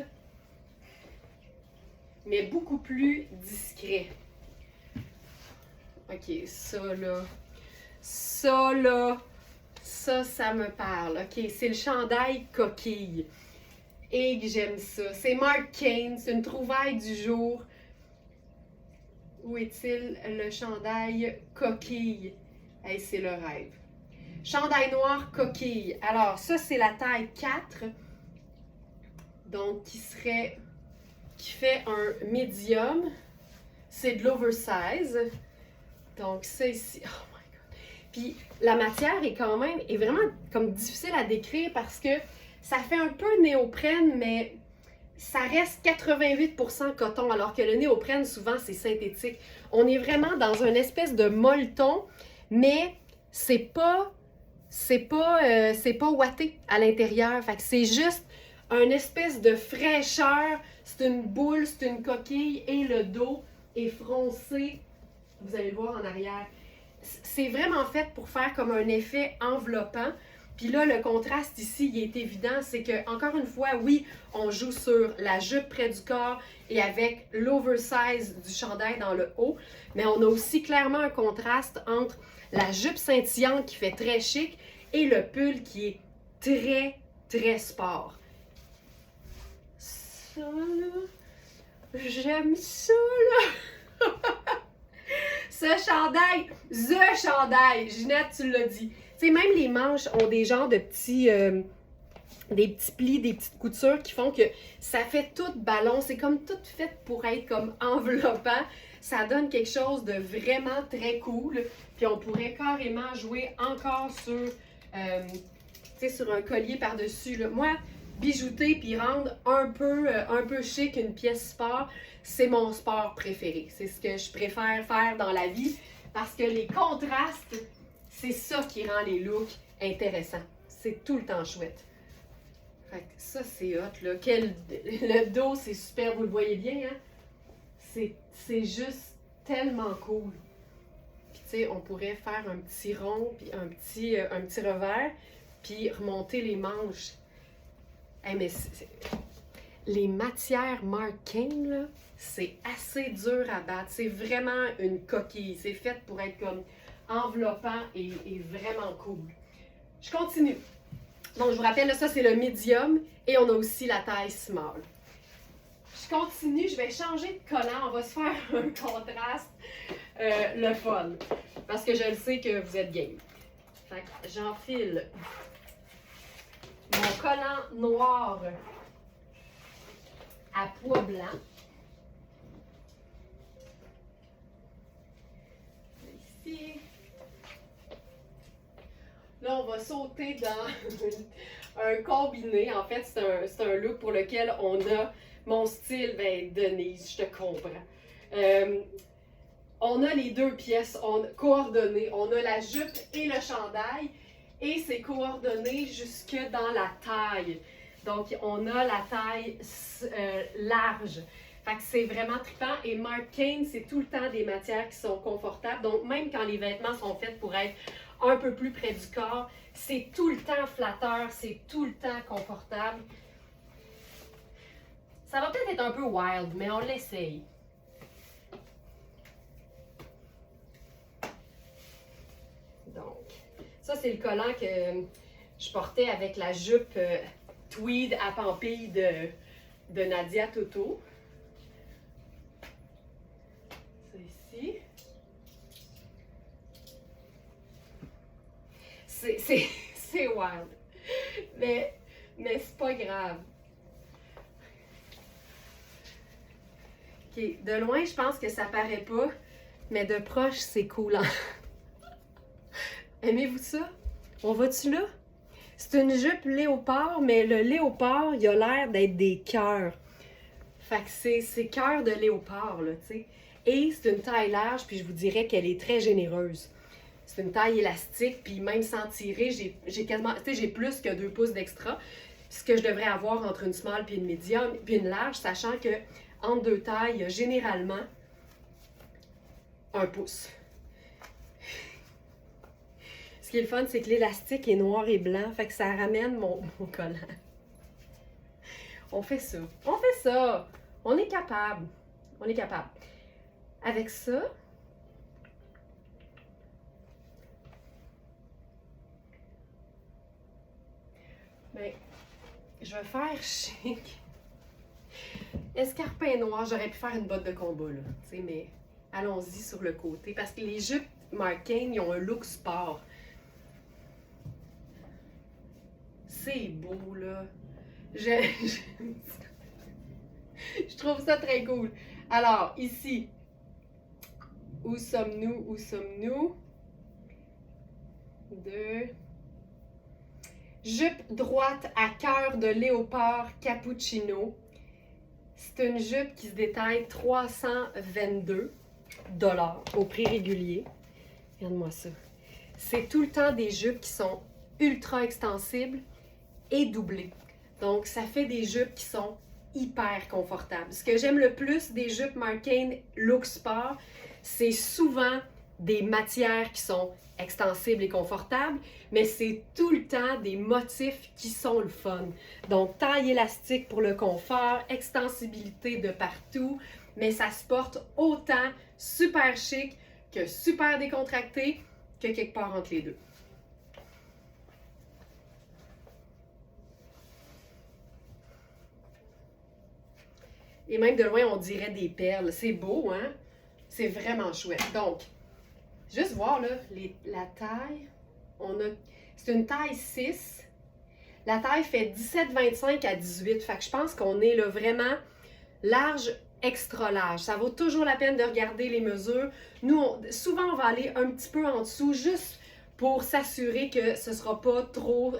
mais beaucoup plus discret. OK, ça me parle. OK, c'est le chandail coquille. Et que j'aime ça. C'est Mark Kane, c'est une trouvaille du jour. Où est-il le chandail coquille? Hey, c'est le rêve. Chandail noir coquille. Alors, ça, c'est la taille 4. Donc, qui fait un médium. C'est de l'oversize. Donc, ça ici, oh my God. Puis, la matière est vraiment comme difficile à décrire parce que ça fait un peu néoprène, mais ça reste 88% coton, alors que le néoprène, souvent, c'est synthétique. On est vraiment dans une espèce de molleton, mais c'est pas ouaté à l'intérieur. Fait que c'est juste une espèce de fraîcheur. C'est une boule, c'est une coquille et le dos est froncé. Vous allez le voir en arrière. C'est vraiment fait pour faire comme un effet enveloppant. Puis là, le contraste ici, il est évident. C'est que, encore une fois, oui, on joue sur la jupe près du corps et avec l'oversize du chandail dans le haut. Mais on a aussi clairement un contraste entre la jupe scintillante qui fait très chic et le pull qui est très, très sport. Ça, là, j'aime ça, là. Ce chandail, the chandail, Ginette, tu l'as dit. Tu sais, même les manches ont des genres de petits, des petits plis, des petites coutures qui font que ça fait tout ballon. C'est comme tout fait pour être comme enveloppant. Ça donne quelque chose de vraiment très cool. Puis on pourrait carrément jouer encore sur, tu sais, sur un collier par-dessus. Moi, bijouter puis rendre un peu chic une pièce sport, c'est mon sport préféré. C'est ce que je préfère faire dans la vie parce que les contrastes, c'est ça qui rend les looks intéressants. C'est tout le temps chouette. Fait que ça, c'est hot, là. Le dos, c'est super, vous le voyez bien, hein? C'est juste tellement cool. Puis tu sais, on pourrait faire un petit rond, puis un petit revers, puis remonter les manches. Hey, mais les matières Marc Cain, là, c'est assez dur à battre. C'est vraiment une coquille. C'est fait pour être comme enveloppant et vraiment cool. Je continue. Donc, je vous rappelle, là, ça, c'est le medium et on a aussi la taille small. Je continue, je vais changer de collant. On va se faire un contraste, le fun. Parce que je le sais que vous êtes game. Fait que j'enfile mon collant noir à pois blanc. Ici. Là, on va sauter dans un combiné. En fait, c'est un look pour lequel on a mon style, ben Denise, je te comprends. On a les deux pièces coordonnées. On a la jupe et le chandail. Et c'est coordonné jusque dans la taille. Donc, on a la taille large. Fait que c'est vraiment trippant. Et Marc Cain, c'est tout le temps des matières qui sont confortables. Donc, même quand les vêtements sont faits pour être un peu plus près du corps, c'est tout le temps flatteur, c'est tout le temps confortable. Ça va peut-être être un peu wild, mais on l'essaye. Donc, ça, c'est le collant que je portais avec la jupe tweed à pampille de Nadia Toto. Ça ici. C'est wild. Mais c'est pas grave. OK. De loin, je pense que ça paraît pas, mais de proche, c'est coulant. Aimez-vous ça? On va-tu là? C'est une jupe léopard, mais le léopard, il a l'air d'être des cœurs. Fait que c'est cœur de léopard, là, tu sais. Et c'est une taille large, puis je vous dirais qu'elle est très généreuse. C'est une taille élastique, puis même sans tirer, j'ai quasiment, tu sais, j'ai plus que 2 pouces d'extra. Ce que je devrais avoir entre une small puis une medium, puis une large, sachant que entre deux tailles, il y a généralement 1 pouce. Ce qui est le fun, c'est que l'élastique est noir et blanc, fait que ça ramène mon collant. On fait ça. On fait ça. On est capable. On est capable. Avec ça, ben, je vais faire chic. Escarpin noir, j'aurais pu faire une botte de combat, là. Tu sais, mais allons-y sur le côté. Parce que les jupes Marc Cain, ils ont un look sport. C'est beau, là. Je trouve ça très cool. Alors, ici, où sommes-nous? Où sommes-nous? 2. Jupe droite à cœur de léopard cappuccino. C'est une jupe qui se détaille 322 $ au prix régulier. Regarde-moi ça. C'est tout le temps des jupes qui sont ultra extensibles et doublées. Donc, ça fait des jupes qui sont hyper confortables. Ce que j'aime le plus des jupes Marc Cain look sport, c'est souvent des matières qui sont extensibles et confortables, mais c'est tout le temps des motifs qui sont le fun. Donc, taille élastique pour le confort, extensibilité de partout, mais ça se porte autant super chic que super décontracté que quelque part entre les deux. Et même de loin, on dirait des perles. C'est beau, hein? C'est vraiment chouette. Donc, juste voir là, la taille. C'est une taille 6. La taille fait 17,25 à 18. Fait que je pense qu'on est là vraiment large, extra large. Ça vaut toujours la peine de regarder les mesures. Nous, souvent, on va aller un petit peu en dessous juste pour s'assurer que ce ne sera pas trop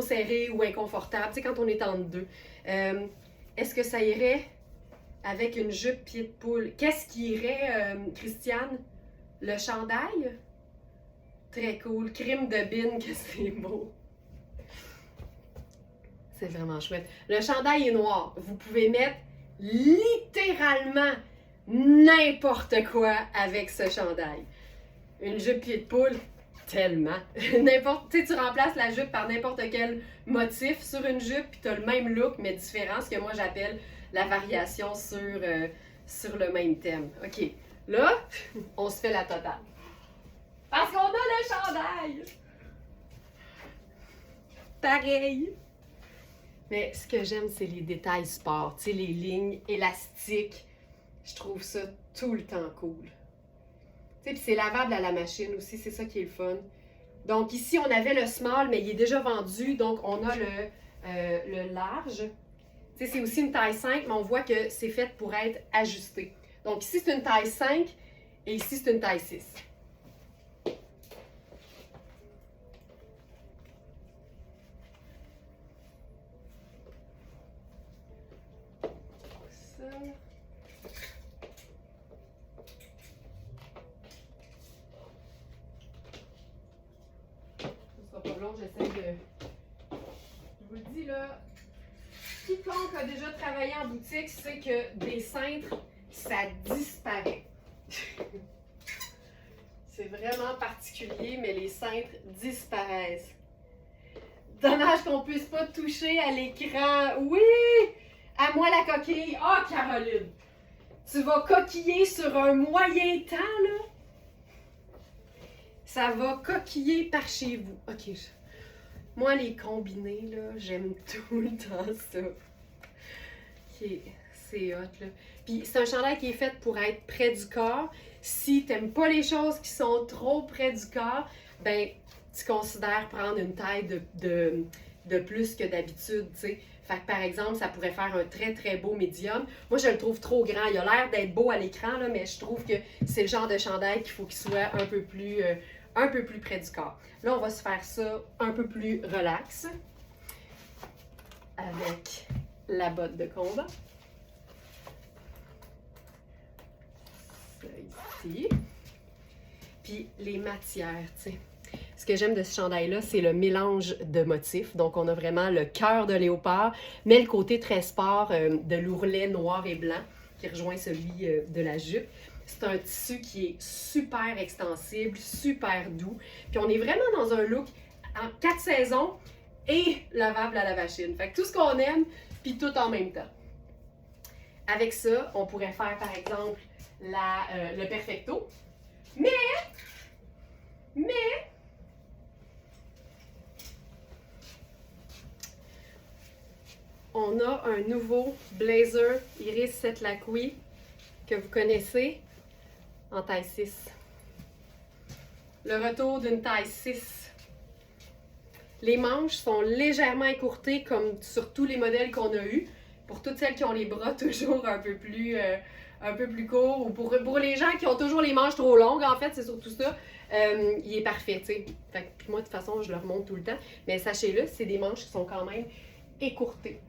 serré ou inconfortable. Tu sais, quand on est entre deux. Est-ce que ça irait avec une jupe pied de poule? Qu'est-ce qui irait, Christiane? Le chandail? Très cool. Crime de bine, que c'est beau. C'est vraiment chouette. Le chandail est noir. Vous pouvez mettre littéralement n'importe quoi avec ce chandail. Une jupe pied de poule, tellement. N'importe, tu sais, tu remplaces la jupe par n'importe quel motif sur une jupe, puis tu as le même look, mais différent, ce que moi j'appelle la variation sur le même thème. OK, là, on se fait la totale. Parce qu'on a le chandail! Pareil! Mais ce que j'aime, c'est les détails sport, tu sais, les lignes élastiques. Je trouve ça tout le temps cool. Tu sais, puis c'est lavable à la machine aussi, c'est ça qui est le fun. Donc ici, on avait le small, mais il est déjà vendu, donc on a le large. Tu sais, c'est aussi une taille 5, mais on voit que c'est fait pour être ajusté. Donc ici, c'est une taille 5 et ici, c'est une taille 6. J'essaie de... Je vous le dis là, quiconque a déjà travaillé en boutique sait que des cintres, ça disparaît. C'est vraiment particulier, mais les cintres disparaissent. Dommage qu'on puisse pas toucher à l'écran. Oui! À moi la coquille. Ah, oh, Caroline! Tu vas coquiller sur un moyen temps, là? Ça va coquiller par chez vous. OK. Moi, les combinés, là, j'aime tout le temps ça. OK. C'est hot, là. Puis, c'est un chandail qui est fait pour être près du corps. Si t'aimes pas les choses qui sont trop près du corps, ben, tu considères prendre une taille de plus que d'habitude, tu sais. Fait que, par exemple, ça pourrait faire un très, très beau médium. Moi, je le trouve trop grand. Il a l'air d'être beau à l'écran, là, mais je trouve que c'est le genre de chandail qu'il faut qu'il soit un peu plus près du corps. Là, on va se faire ça un peu plus relax avec la botte de combat. Ça ici. Puis les matières, tu sais. Ce que j'aime de ce chandail-là, c'est le mélange de motifs. Donc, on a vraiment le cœur de léopard, mais le côté très sport de l'ourlet noir et blanc qui rejoint celui de la jupe. C'est un tissu qui est super extensible, super doux. Puis on est vraiment dans un look en 4 saisons et lavable à la machine. Fait que tout ce qu'on aime, puis tout en même temps. Avec ça, on pourrait faire par exemple le perfecto. Mais on a un nouveau blazer Iris Setlaqui que vous connaissez en taille 6. Le retour d'une taille 6. Les manches sont légèrement écourtées comme sur tous les modèles qu'on a eus. Pour toutes celles qui ont les bras toujours un peu plus courts ou pour les gens qui ont toujours les manches trop longues, en fait, c'est surtout ça. Il est parfait, tu sais. Fait que moi, de toute façon, je le remonte tout le temps. Mais sachez-le, c'est des manches qui sont quand même écourtées.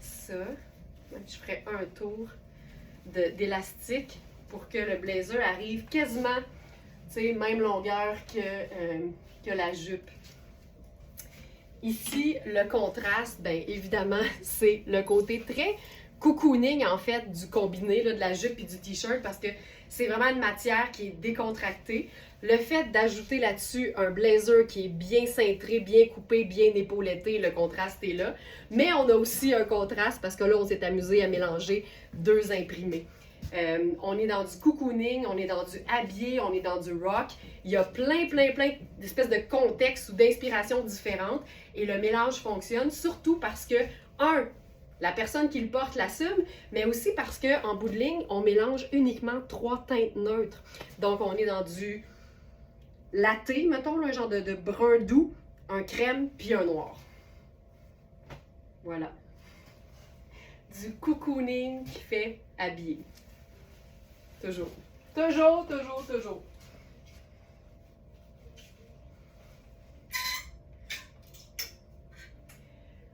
Ça, je ferai un tour d'élastique pour que le blazer arrive quasiment, tu sais, même longueur que la jupe. Ici, le contraste, bien évidemment, c'est le côté très cocooning en fait du combiné là, de la jupe et du t-shirt parce que c'est vraiment une matière qui est décontractée. Le fait d'ajouter là-dessus un blazer qui est bien cintré, bien coupé, bien épauletté, le contraste est là. Mais on a aussi un contraste parce que là, on s'est amusé à mélanger deux imprimés. On est dans du cocooning, on est dans du habillé, on est dans du rock. Il y a plein d'espèces de contextes ou d'inspirations différentes et le mélange fonctionne surtout parce que, la personne qui le porte l'assume, mais aussi parce qu'en bout de ligne, on mélange uniquement 3 teintes neutres. Donc, on est dans du latte, mettons, un genre de brun doux, un crème, puis un noir. Voilà. Du cocooning qui fait habiller. Toujours. Toujours.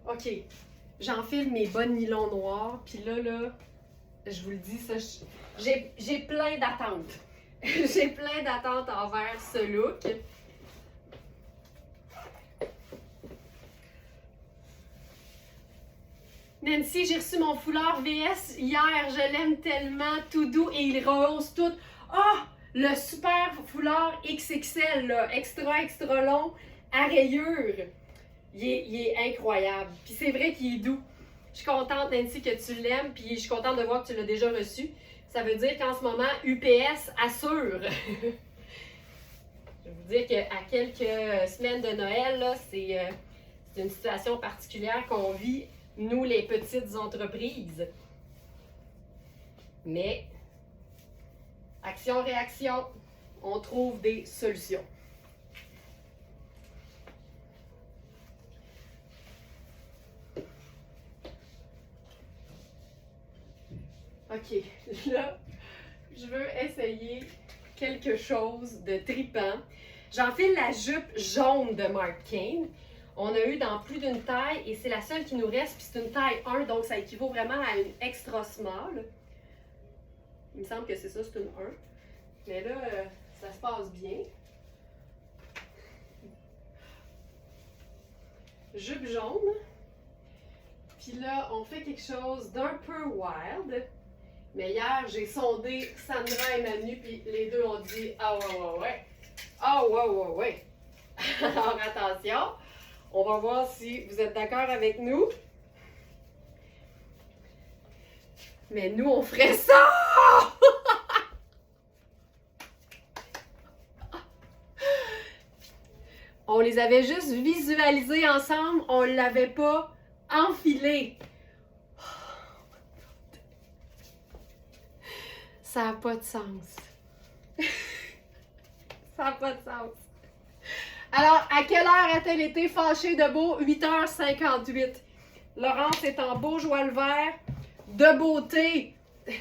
OK. J'enfile mes bas de nylon noirs, puis là, je vous le dis, ça, j'ai plein d'attentes. J'ai plein d'attentes envers ce look. Nancy, j'ai reçu mon foulard VS hier, je l'aime tellement, tout doux et il rehausse tout. Ah! Le super foulard XXL, là, extra long, à rayures. Il est incroyable. Puis c'est vrai qu'il est doux. Je suis contente, Nancy, que tu l'aimes, puis je suis contente de voir que tu l'as déjà reçu. Ça veut dire qu'en ce moment, UPS assure. Je vais vous dire qu'à quelques semaines de Noël, là, c'est une situation particulière qu'on vit, nous, les petites entreprises. Mais, action-réaction, on trouve des solutions. OK, là, je veux essayer quelque chose de tripant. J'enfile la jupe jaune de Marc Cain. On a eu dans plus d'une taille et c'est la seule qui nous reste, puis c'est une taille 1, donc ça équivaut vraiment à une extra small. Il me semble que c'est ça, c'est une 1. Mais là, ça se passe bien. Jupe jaune. Puis là, on fait quelque chose d'un peu wild. Mais hier, j'ai sondé Sandra et Manu, puis les deux ont dit « Ah ouais. Ah ouais. » Alors attention, on va voir si vous êtes d'accord avec nous. Mais nous, on ferait ça! On les avait juste visualisés ensemble, on ne l'avait pas enfilé. Ça n'a pas de sens. Ça n'a pas de sens. Alors, à quelle heure a-t-elle été fâchée de beau? 8h58. Laurence est en beau joie le vert, de beauté.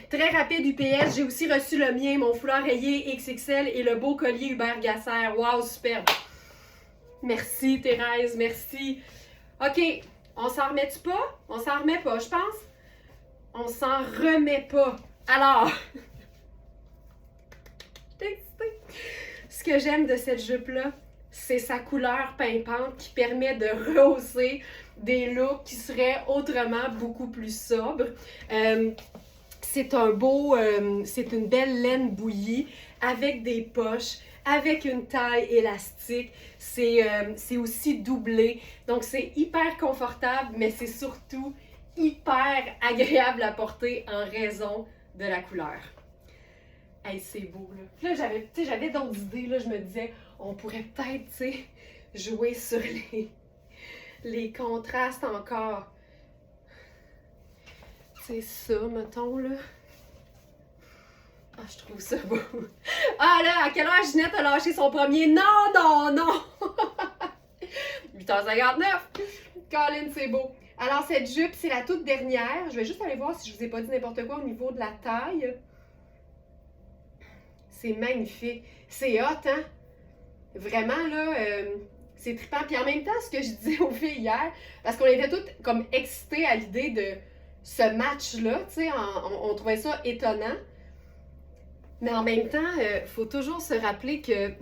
Très rapide UPS. J'ai aussi reçu le mien, mon foulard rayé XXL et le beau collier Hubert Gasser. Wow, superbe. Merci Thérèse, merci. OK, on s'en remet-tu pas? On s'en remet pas, je pense. On s'en remet pas. Alors... Ce que j'aime de cette jupe-là, c'est sa couleur pimpante qui permet de rehausser des looks qui seraient autrement beaucoup plus sobres. C'est une belle laine bouillie avec des poches, avec une taille élastique. C'est aussi doublé. Donc, c'est hyper confortable, mais c'est surtout hyper agréable à porter en raison de la couleur. Hey, c'est beau, là. Puis là, j'avais d'autres idées, là. Je me disais, on pourrait peut-être, tu sais, jouer sur les contrastes encore. C'est ça, mettons, là. Ah, je trouve ça beau. Ah, là, à quelle heure Ginette a lâché son premier? Non! 8h59. Colin, c'est beau. Alors, cette jupe, c'est la toute dernière. Je vais juste aller voir si je vous ai pas dit n'importe quoi au niveau de la taille. C'est magnifique. C'est hot, hein? Vraiment, là, c'est trippant. Puis en même temps, ce que je disais aux filles hier, parce qu'on était toutes comme excitées à l'idée de ce match-là, tu sais, on trouvait ça étonnant. Mais en même temps, il faut toujours se rappeler que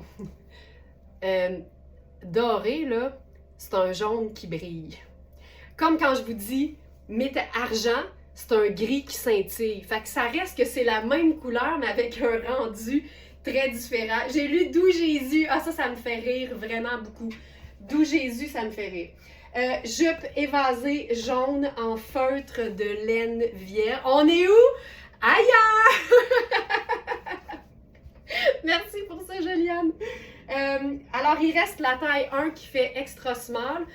doré, là, c'est un jaune qui brille. Comme quand je vous dis, mettez argent, c'est un gris qui scintille. Fait que ça reste que c'est la même couleur, mais avec un rendu très différent. J'ai lu Doux Jésus. Ah, ça me fait rire vraiment beaucoup. Doux Jésus, ça me fait rire. Jupe évasée jaune en feutre de laine vierge. On est où? Ailleurs! Merci pour ça, Juliane. Alors, il reste la taille 1 qui fait extra small.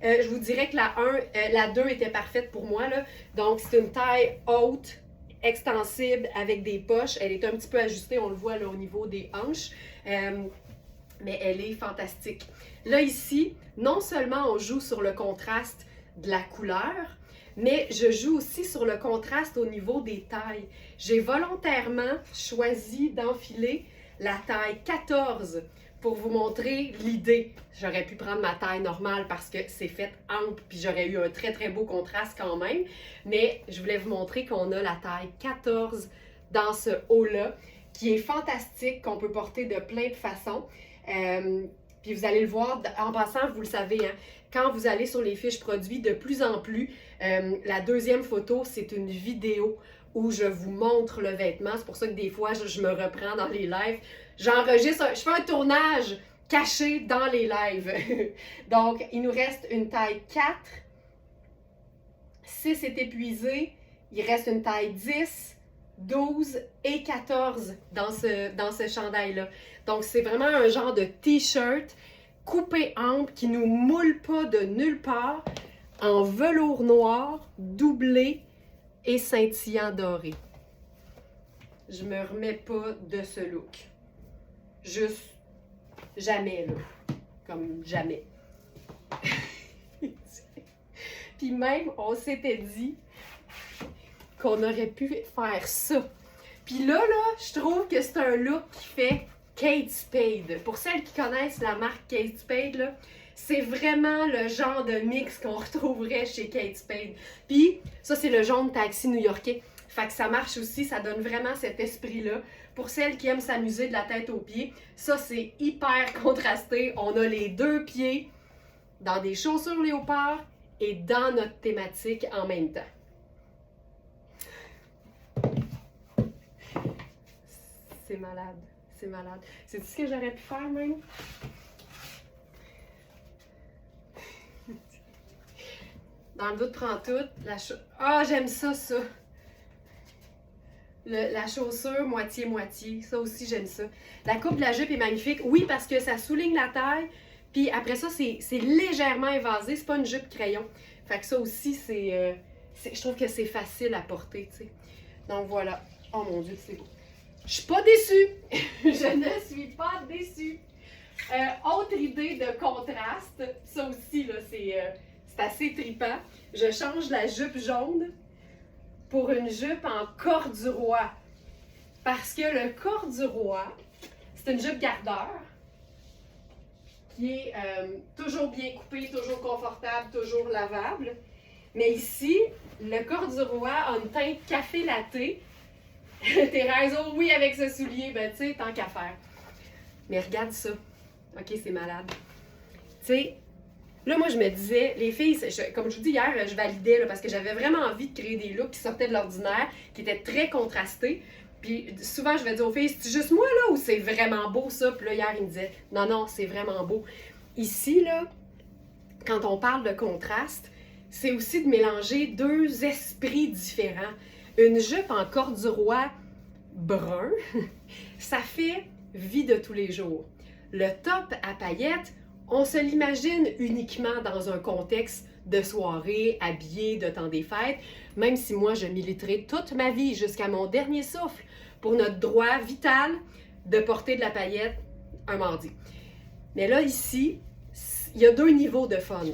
Je vous dirais que la 2 était parfaite pour moi, là. Donc, c'est une taille haute, extensible, avec des poches. Elle est un petit peu ajustée, on le voit là au niveau des hanches. Mais elle est fantastique. Là, ici, non seulement on joue sur le contraste de la couleur, mais je joue aussi sur le contraste au niveau des tailles. J'ai volontairement choisi d'enfiler la taille 14 pour vous montrer l'idée. J'aurais pu prendre ma taille normale parce que c'est fait ample, puis j'aurais eu un très très beau contraste quand même. Mais je voulais vous montrer qu'on a la taille 14 dans ce haut-là, qui est fantastique, qu'on peut porter de plein de façons. Puis vous allez le voir, en passant, vous le savez, hein, quand vous allez sur les fiches produits, de plus en plus, la deuxième photo, c'est une vidéo où je vous montre le vêtement. C'est pour ça que des fois, je me reprends dans les lives. J'enregistre, je fais un tournage caché dans les lives. Donc, il nous reste une taille 4. 6 est épuisé. Il reste une taille 10, 12 et 14 dans ce chandail-là. Donc, c'est vraiment un genre de t-shirt coupé ample qui nous moule pas de nulle part, en velours noir, doublé et scintillant doré. Je me remets pas de ce look. Juste jamais, là. Comme jamais. Puis même, on s'était dit qu'on aurait pu faire ça. Puis là, je trouve que c'est un look qui fait Kate Spade. Pour celles qui connaissent la marque Kate Spade, là, c'est vraiment le genre de mix qu'on retrouverait chez Kate Spade. Puis ça, c'est le jaune taxi new-yorkais. Fait que ça marche aussi, ça donne vraiment cet esprit-là. Pour celles qui aiment s'amuser de la tête aux pieds, ça, c'est hyper contrasté. On a les deux pieds dans des chaussures léopard et dans notre thématique en même temps. C'est malade, c'est malade. C'est ce que j'aurais pu faire même? Dans le doute, prends tout. Ah, j'aime ça, ça. La chaussure moitié-moitié. Ça aussi, j'aime ça. La coupe de la jupe est magnifique. Oui, parce que ça souligne la taille. Puis après ça, c'est légèrement évasé. C'est pas une jupe crayon. Fait que ça aussi, je trouve que c'est facile à porter, tu sais. Donc voilà. Oh mon Dieu, c'est beau. Je suis pas déçue. Je ne suis pas déçue. Autre idée de contraste. Ça aussi, là, c'est assez trippant. Je change la jupe jaune pour une jupe en corduroy. Parce que le corduroy, c'est une jupe gardeur qui est toujours bien coupée, toujours confortable, toujours lavable. Mais ici, le corduroy a une teinte café latte. Thérèse, oh oui, avec ce soulier, ben tu sais, tant qu'à faire. Mais regarde ça. Ok, c'est malade. Tu sais, là, moi, je me disais, les filles, comme je vous dis hier, je validais là, parce que j'avais vraiment envie de créer des looks qui sortaient de l'ordinaire, qui étaient très contrastés. Puis souvent, je vais dire aux filles, c'est juste moi là ou c'est vraiment beau ça? Puis là, hier, ils me disaient, non, non, c'est vraiment beau. Ici, là, quand on parle de contraste, c'est aussi de mélanger deux esprits différents. Une jupe en corduroy brun, ça fait vie de tous les jours. Le top à paillettes, on se l'imagine uniquement dans un contexte de soirée, habillé, de temps des fêtes, même si moi je militerai toute ma vie jusqu'à mon dernier souffle pour notre droit vital de porter de la paillette un mardi. Mais là, ici, il y a deux niveaux de fun.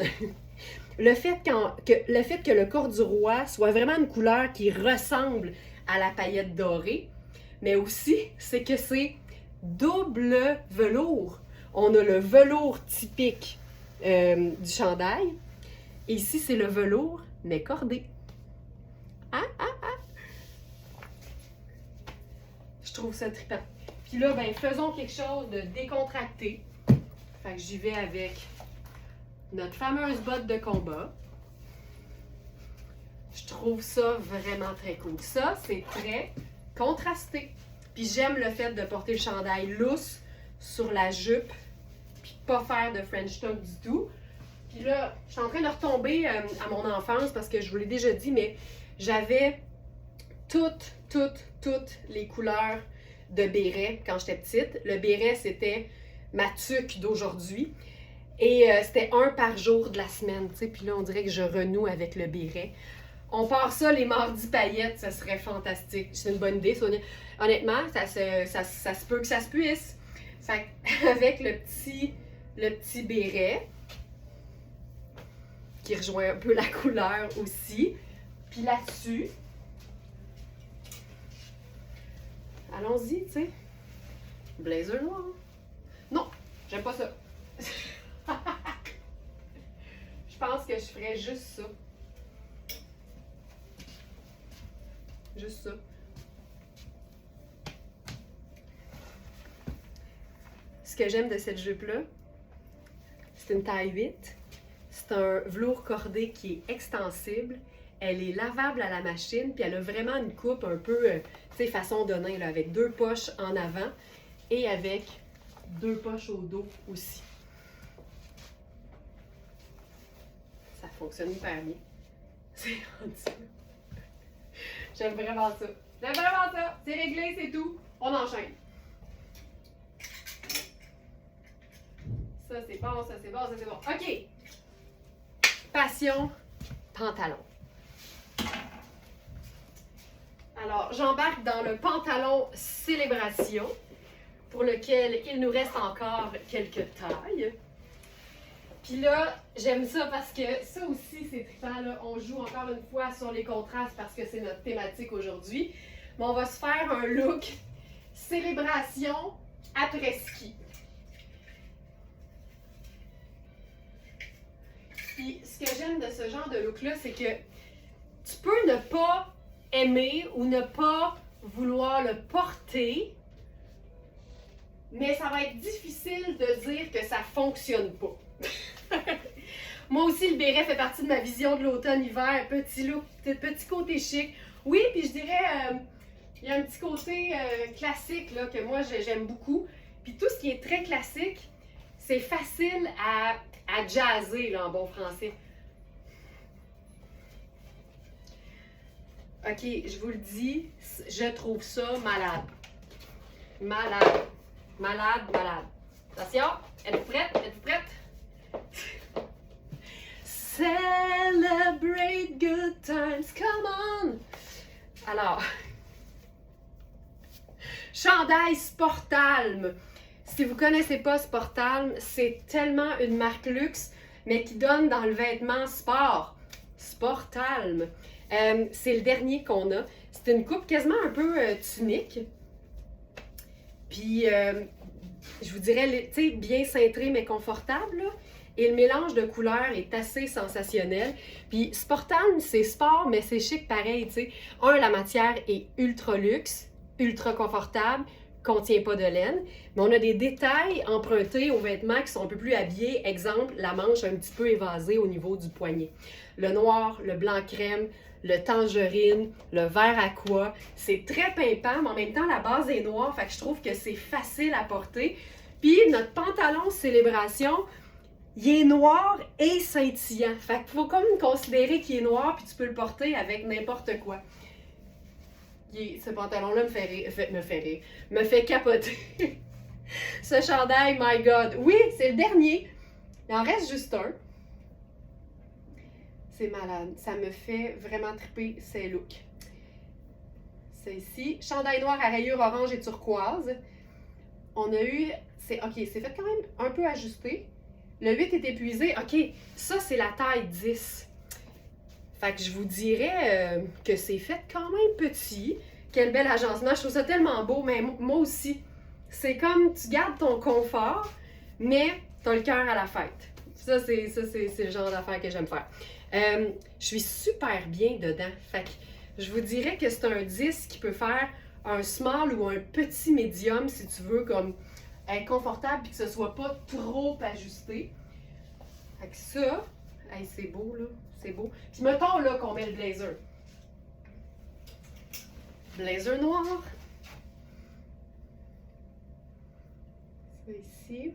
Le fait que le corduroy soit vraiment une couleur qui ressemble à la paillette dorée, mais aussi, c'est que c'est double velours. On a le velours typique du chandail. Et ici, c'est le velours, mais cordé. Je trouve ça trippant. Puis là, ben, faisons quelque chose de décontracté. Fait que j'y vais avec notre fameuse botte de combat. Je trouve ça vraiment très cool. Ça, c'est très contrasté. Puis j'aime le fait de porter le chandail lousse sur la jupe, puis pas faire de French tuck du tout. Puis là, je suis en train de retomber à mon enfance parce que je vous l'ai déjà dit, mais j'avais toutes les couleurs de béret quand j'étais petite. Le béret, c'était ma tuque d'aujourd'hui. Et c'était un par jour de la semaine, tu sais. Puis là, on dirait que je renoue avec le béret. On part ça les mardis paillettes, ça serait fantastique. C'est une bonne idée, Sonia. Honnêtement, ça se peut que ça se puisse. Fait avec le petit béret, qui rejoint un peu la couleur aussi. Puis là-dessus, allons-y, tu sais. Blazer noir. Non, j'aime pas ça. Je pense que je ferais juste ça. Juste ça. Ce que j'aime de cette jupe-là, c'est une taille 8. C'est un velours cordé qui est extensible. Elle est lavable à la machine, puis elle a vraiment une coupe un peu, tu sais, façon de nain, là, avec 2 poches en avant et avec 2 poches au dos aussi. Ça fonctionne hyper bien. C'est rendu ça. J'aime vraiment ça. J'aime vraiment ça. C'est réglé, c'est tout. On enchaîne. Ça, c'est bon, ça, c'est bon, ça, c'est bon. OK. Passion, pantalon. Alors, j'embarque dans le pantalon Célébration, pour lequel il nous reste encore quelques tailles. Puis là, j'aime ça parce que ça aussi, c'est trippant, là. On joue encore une fois sur les contrastes parce que c'est notre thématique aujourd'hui. Mais on va se faire un look Célébration après-ski. Puis ce que j'aime de ce genre de look-là, c'est que tu peux ne pas aimer ou ne pas vouloir le porter, mais ça va être difficile de dire que ça fonctionne pas. Moi aussi, le béret fait partie de ma vision de l'automne-hiver. Petit look, petit côté chic. Oui, puis je dirais, il y a un petit côté classique là, que moi j'aime beaucoup. Puis tout ce qui est très classique, c'est facile à jazzer là, en bon français. OK, je vous le dis, je trouve ça malade. Malade. Malade, malade. Attention, êtes-vous prête? Êtes-vous prête? Celebrate good times, come on! Alors, chandail Sportalm. Si vous ne connaissez pas Sportalm, c'est tellement une marque luxe, mais qui donne dans le vêtement sport. Sportalm. C'est le dernier qu'on a. C'est une coupe quasiment un peu tunique. Puis, je vous dirais, tu sais, bien cintré mais confortable, là. Et le mélange de couleurs est assez sensationnel. Puis, Sportalm, c'est sport, mais c'est chic pareil, tu sais. La matière est ultra luxe, ultra confortable, contient pas de laine. Mais on a des détails empruntés aux vêtements qui sont un peu plus habillés. Exemple, la manche un petit peu évasée au niveau du poignet. Le noir, le blanc crème, le tangerine, le vert aqua. C'est très pimpant, mais en même temps, la base est noire. Fait que je trouve que c'est facile à porter. Puis, notre pantalon Célébration, il est noir et scintillant. Fait qu'il faut comme considérer qu'il est noir, puis tu peux le porter avec n'importe quoi. Ce pantalon-là me fait capoter. Ce chandail, my God. Oui, c'est le dernier. Il en reste juste un. C'est malade. Ça me fait vraiment triper ces looks. C'est ici. Chandail noir à rayures orange et turquoise. On a eu... OK, c'est fait quand même un peu ajusté. Le 8 est épuisé. OK, ça, c'est la taille 10. Fait que je vous dirais que c'est fait quand même petit. Quel bel agencement. Je trouve ça tellement beau, mais moi aussi. C'est comme tu gardes ton confort, mais tu as le cœur à la fête. Ça, c'est le genre d'affaire que j'aime faire. Je suis super bien dedans. Fait que je vous dirais que c'est un 10 qui peut faire un small ou un petit médium si tu veux comme être confortable et que ce soit pas trop ajusté. Fait que ça, hey, c'est beau là, c'est beau. Puis mettons là qu'on met le blazer. Blazer noir. Ça ici.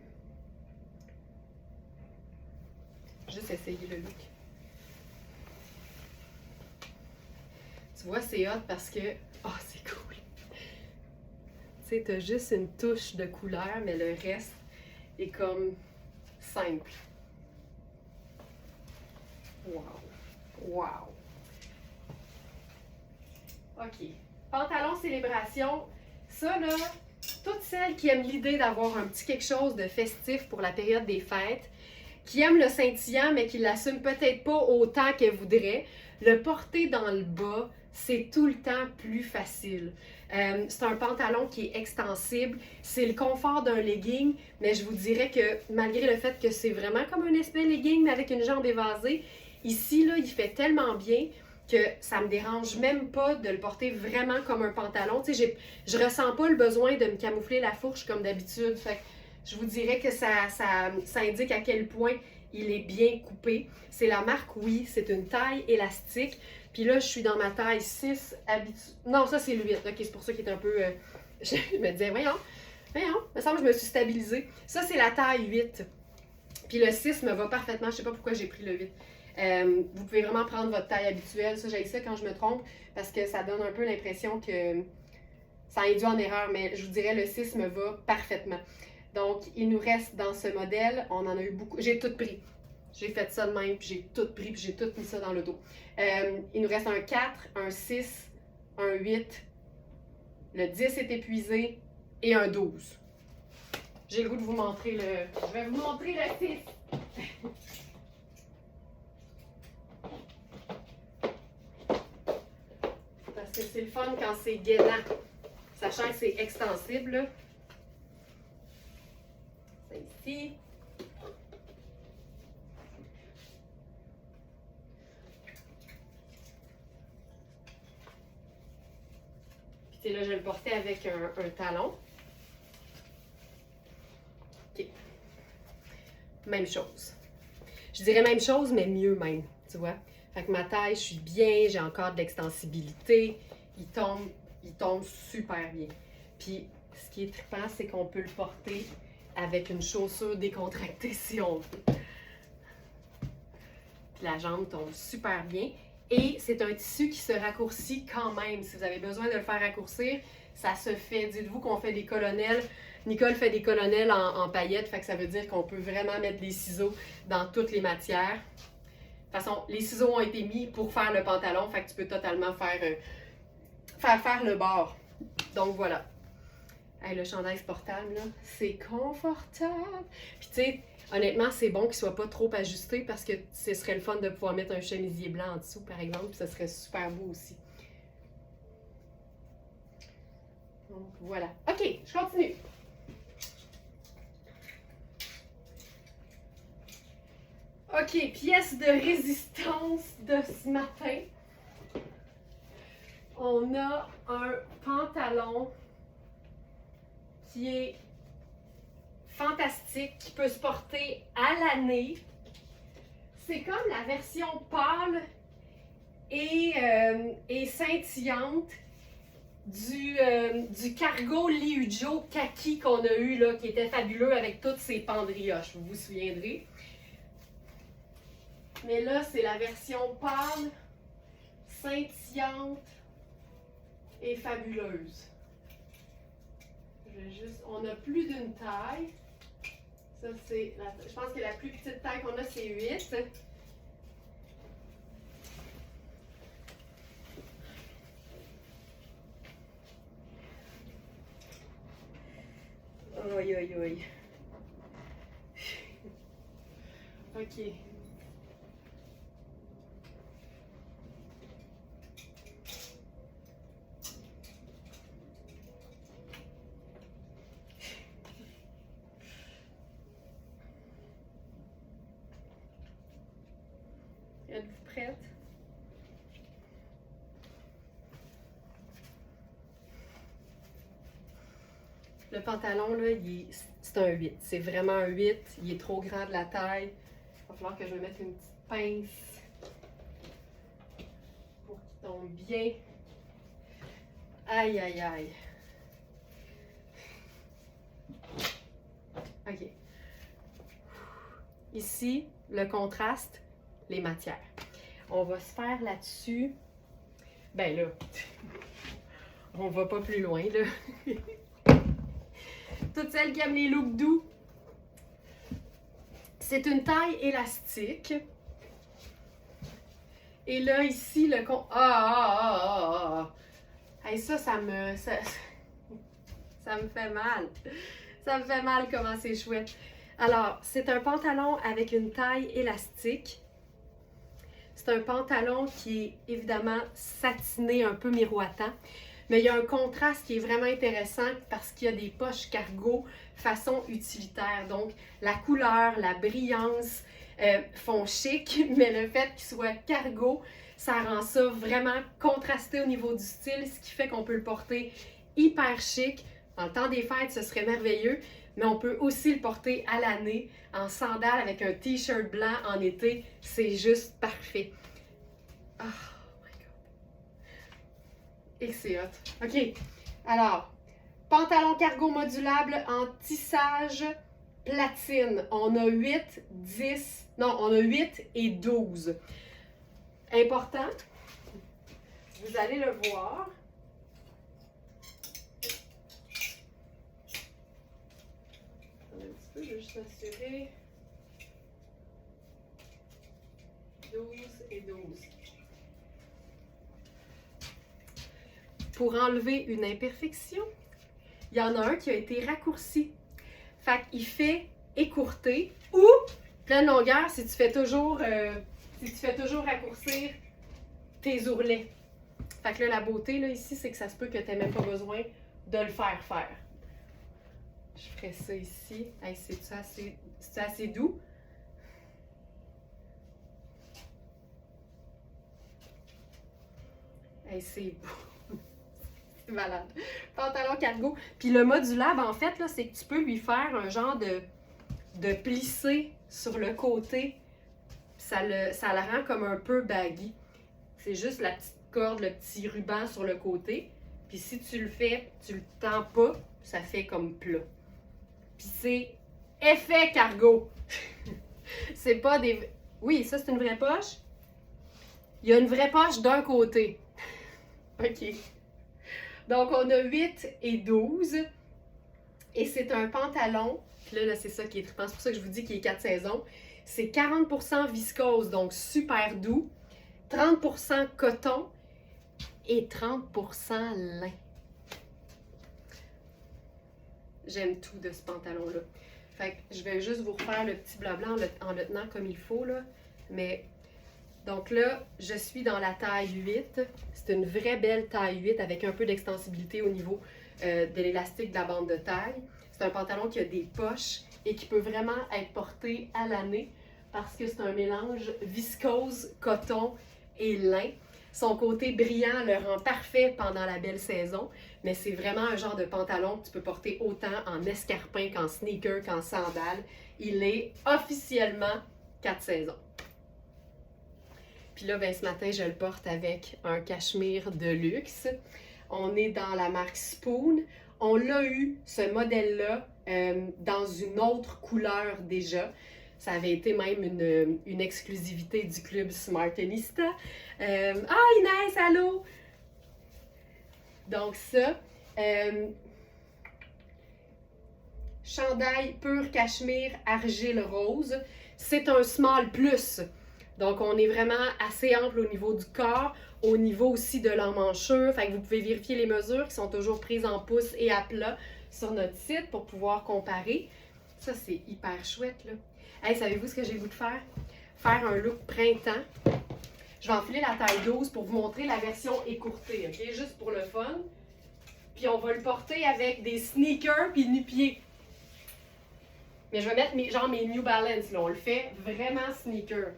Juste essayer le look. Tu vois, c'est hot parce que... Oh, c'est cool! Tu sais, t'as juste une touche de couleur, mais le reste est comme simple. Wow! Wow! OK. Pantalon Célébration. Ça, là, toutes celles qui aiment l'idée d'avoir un petit quelque chose de festif pour la période des fêtes, qui aiment le scintillant, mais qui ne l'assument peut-être pas autant qu'elles voudraient, le porter dans le bas, c'est tout le temps plus facile. C'est un pantalon qui est extensible, c'est le confort d'un legging, mais je vous dirais que malgré le fait que c'est vraiment comme un espèce de legging, mais avec une jambe évasée, ici, là, il fait tellement bien que ça me dérange même pas de le porter vraiment comme un pantalon. Tu sais, je ressens pas le besoin de me camoufler la fourche comme d'habitude. Fait que je vous dirais que ça indique à quel point il est bien coupé. C'est la marque Oui, c'est une taille élastique. Puis là, je suis dans ma taille 6 habituelle. Non, ça c'est le 8. Ok, c'est pour ça qu'il est un peu. Je me disais, voyons, il me semble que je me suis stabilisée. Ça, c'est la taille 8. Puis le 6 me va parfaitement. Je sais pas pourquoi j'ai pris le 8. Vous pouvez vraiment prendre votre taille habituelle. Ça, j'ai ça quand je me trompe parce que ça donne un peu l'impression que ça induit en erreur. Mais je vous dirais, le 6 me va parfaitement. Donc, il nous reste dans ce modèle, on en a eu beaucoup. J'ai tout pris. J'ai fait ça de même, puis j'ai tout pris, puis j'ai tout mis ça dans le dos. Il nous reste un 4, un 6, un 8, le 10 est épuisé et un 12. J'ai le goût de vous montrer le... Je vais vous montrer le 6. Parce que c'est le fun quand c'est gainant. Sachant que c'est extensible, là. C'est ici. Puis là, je vais le porter avec un talon. OK. Même chose. Je dirais même chose, mais mieux même, tu vois. Fait que ma taille, je suis bien, j'ai encore de l'extensibilité. Il tombe super bien. Puis, ce qui est trippant, c'est qu'on peut le porter avec une chaussure décontractée si on veut. Puis la jambe tombe super bien. Et c'est un tissu qui se raccourcit quand même. Si vous avez besoin de le faire raccourcir, ça se fait. Dites-vous qu'on fait des colonels. Nicole fait des colonels en paillettes, fait que ça veut dire qu'on peut vraiment mettre des ciseaux dans toutes les matières. De toute façon, les ciseaux ont été mis pour faire le pantalon, fait que tu peux totalement faire le bord. Donc voilà. Hey, le chandail portable, là, c'est confortable. Puis tu sais, honnêtement, c'est bon qu'il ne soit pas trop ajusté parce que ce serait le fun de pouvoir mettre un chemisier blanc en dessous, par exemple, puis ça serait super beau aussi. Donc voilà. OK, je continue. OK, pièce de résistance de ce matin. On a un pantalon qui est fantastique, qui peut se porter à l'année. C'est comme la version pâle et scintillante du cargo Liujo kaki qu'on a eu, là, qui était fabuleux avec toutes ses pendrioches, vous vous souviendrez. Mais là, c'est la version pâle, scintillante et fabuleuse. On a plus d'une taille. Ça, c'est je pense que la plus petite taille qu'on a, c'est 8. Aïe, aïe, aïe. OK. Êtes-vous prête? Le pantalon, là, c'est un 8. C'est vraiment un 8. Il est trop grand de la taille. Il va falloir que je me mette une petite pince pour qu'il tombe bien. Aïe, aïe, aïe. OK. Ici, le contraste, les matières. On va se faire là-dessus. Ben là, on va pas plus loin, là. Toutes celles qui aiment les looks doux. C'est une taille élastique. Et là, ici, le con... Hey, ça me fait mal. Ça me fait mal comment c'est chouette. Alors, c'est un pantalon avec une taille élastique. C'est un pantalon qui est évidemment satiné, un peu miroitant. Mais il y a un contraste qui est vraiment intéressant parce qu'il y a des poches cargo façon utilitaire. Donc, la couleur, la brillance font chic, mais le fait qu'il soit cargo, ça rend ça vraiment contrasté au niveau du style, ce qui fait qu'on peut le porter hyper chic. Dans le temps des fêtes, ce serait merveilleux. mais on peut aussi le porter à l'année en sandales avec un t-shirt blanc en été. C'est juste parfait. Oh my God. Et c'est hot. OK. Alors, pantalon cargo modulable en tissage platine. On a 8, 10, non, on a 8 et 12. Important, vous allez le voir. Un petit peu, je vais juste m'assurer. 12 et 12. Pour enlever une imperfection, il y en a un qui a été raccourci. Fait qu'il fait écourter ou pleine longueur si tu fais toujours raccourcir tes ourlets. Fait que là, la beauté là, ici, c'est que ça se peut que tu n'aies même pas besoin de le faire faire. Je ferai ça ici. Hey, c'est assez doux? Hey, c'est beau. C'est malade. Pantalon cargo. Puis le modulable, en fait, là, c'est que tu peux lui faire un genre de plissé sur le côté. Ça le rend comme un peu baggy. C'est juste la petite corde, le petit ruban sur le côté. Puis si tu le fais, tu le tends pas, ça fait comme plat. Puis c'est effet cargo. C'est pas des... Oui, ça c'est une vraie poche. Il y a une vraie poche d'un côté. OK. Donc on a 8 et 12. Et c'est un pantalon. Puis là c'est ça qui est trippant. C'est pour ça que je vous dis qu'il est 4 saisons. C'est 40% viscose, donc super doux. 30% coton et 30% lin. J'aime tout de ce pantalon-là. Fait que je vais juste vous refaire le petit blabla en le tenant comme il faut, là. Mais, donc là, je suis dans la taille 8. C'est une vraie belle taille 8 avec un peu d'extensibilité au niveau de l'élastique de la bande de taille. C'est un pantalon qui a des poches et qui peut vraiment être porté à l'année parce que c'est un mélange viscose, coton et lin. Son côté brillant le rend parfait pendant la belle saison, mais c'est vraiment un genre de pantalon que tu peux porter autant en escarpin qu'en sneaker, qu'en sandales. Il est officiellement 4 saisons. Puis là, ben, ce matin, je le porte avec un cachemire de luxe. On est dans la marque Spoon. On l'a eu, ce modèle-là, dans une autre couleur déjà. Ça avait été même une exclusivité du club Smartenista. Inès, allô! Donc ça, chandail pur cachemire argile rose. C'est un small plus. Donc on est vraiment assez ample au niveau du corps, au niveau aussi de l'emmanchure. Fait que vous pouvez vérifier les mesures qui sont toujours prises en pouces et à plat sur notre site pour pouvoir comparer. Ça, c'est hyper chouette, là. Hey, savez-vous ce que j'ai le goût de faire? Faire un look printemps. Je vais enfiler la taille 12 pour vous montrer la version écourtée, OK? Juste pour le fun. Puis on va le porter avec des sneakers puis nu-pieds. Mais je vais mettre mes New Balance, là. On le fait vraiment sneaker.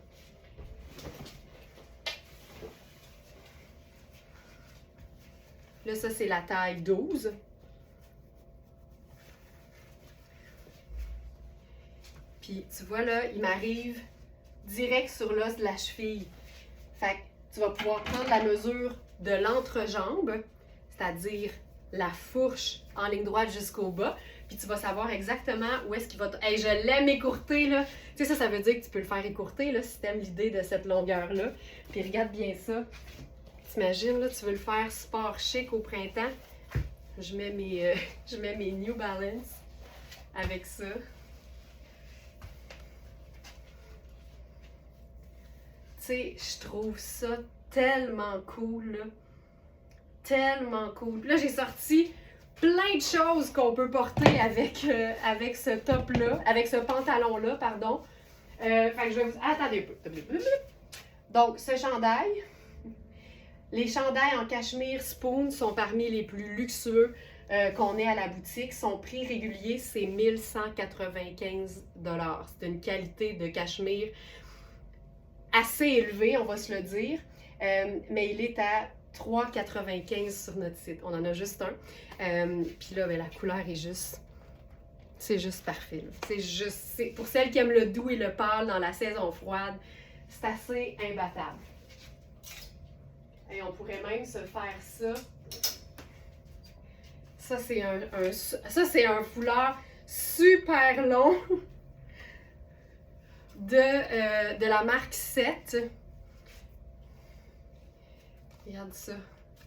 Là, ça, c'est la taille 12. Puis, tu vois là, il m'arrive direct sur l'os de la cheville. Fait que tu vas pouvoir prendre la mesure de l'entrejambe, c'est-à-dire la fourche en ligne droite jusqu'au bas. Puis tu vas savoir exactement où est-ce qu'il va... Hey, je l'aime écourter, là! Tu sais, ça veut dire que tu peux le faire écourter, là, si tu aimes l'idée de cette longueur-là. Puis regarde bien ça. T'imagines, là, tu veux le faire sport chic au printemps. Je mets mes New Balance avec ça. Tu sais, je trouve ça tellement cool, là. Tellement cool. Là, j'ai sorti plein de choses qu'on peut porter avec ce top-là, avec ce pantalon-là, pardon. Fait que je vais vous... Attendez un peu. Donc, ce chandail. Les chandails en cachemire Spoon sont parmi les plus luxueux qu'on ait à la boutique. Son prix régulier, c'est 1195 $. C'est une qualité de cachemire assez élevé, on va se le dire, mais il est à 3,95 sur notre site. On en a juste un. Puis là, ben, la couleur est juste C'est juste parfait. Pour celles qui aiment le doux et le pâle dans la saison froide, c'est assez imbattable. Et on pourrait même se faire ça. Ça, c'est un foulard super long de la marque 7. Regarde ça.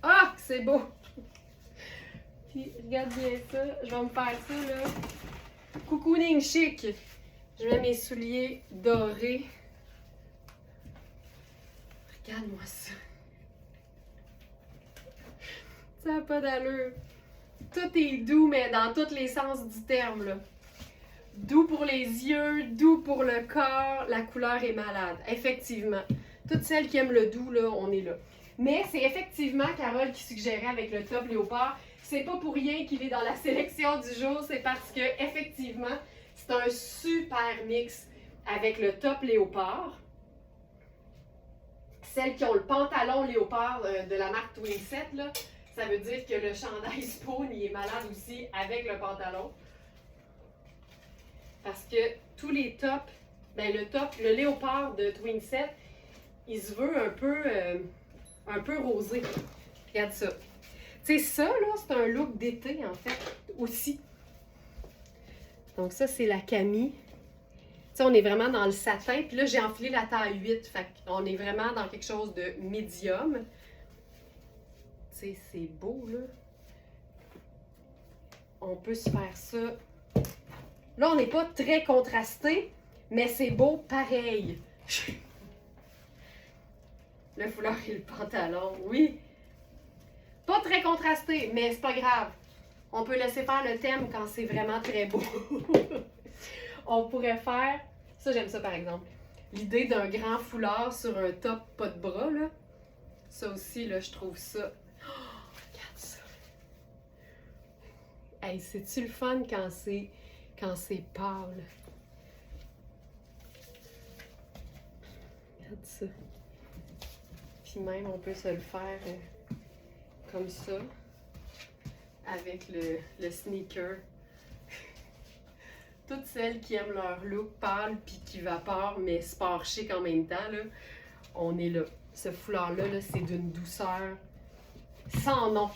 Ah, c'est beau! Puis, regarde bien ça. Je vais me faire ça, là. Cocooning chic. Je mets mes souliers dorés. Regarde-moi ça. Ça n'a pas d'allure. Tout est doux, mais dans tous les sens du terme, là. Doux pour les yeux, doux pour le corps. La couleur est malade. Effectivement. Toutes celles qui aiment le doux, là, on est là. Mais c'est effectivement Carole qui suggérait avec le top léopard. C'est pas pour rien qu'il est dans la sélection du jour. C'est parce que, effectivement, c'est un super mix avec le top léopard. Celles qui ont le pantalon léopard de la marque Twinset, là, ça veut dire que le chandail Spoon, il est malade aussi avec le pantalon. Parce que tous les tops, ben le léopard de Twinset, il se veut un peu rosé. Regarde ça. Tu sais, ça, là, c'est un look d'été, en fait, aussi. Donc ça, c'est la Camille. Tu sais, on est vraiment dans le satin. Puis là, j'ai enfilé la taille 8. Fait qu'on est vraiment dans quelque chose de médium. Tu sais, c'est beau, là. On peut se faire ça. Là, on n'est pas très contrasté, mais c'est beau pareil. Le foulard et le pantalon, oui. Pas très contrasté, mais c'est pas grave. On peut laisser faire le thème quand c'est vraiment très beau. On pourrait faire... Ça, j'aime ça, par exemple. L'idée d'un grand foulard sur un top pas de bras, là. Ça aussi, là, je trouve ça... Oh, regarde ça. Hey, c'est-tu le fun quand c'est pâle? Regarde ça. Puis même, on peut se le faire comme ça, avec le sneaker. Toutes celles qui aiment leur look pâle puis qui vapore, mais sport chic en même temps, là, on est là. Ce foulard-là, là, c'est d'une douceur sans nom.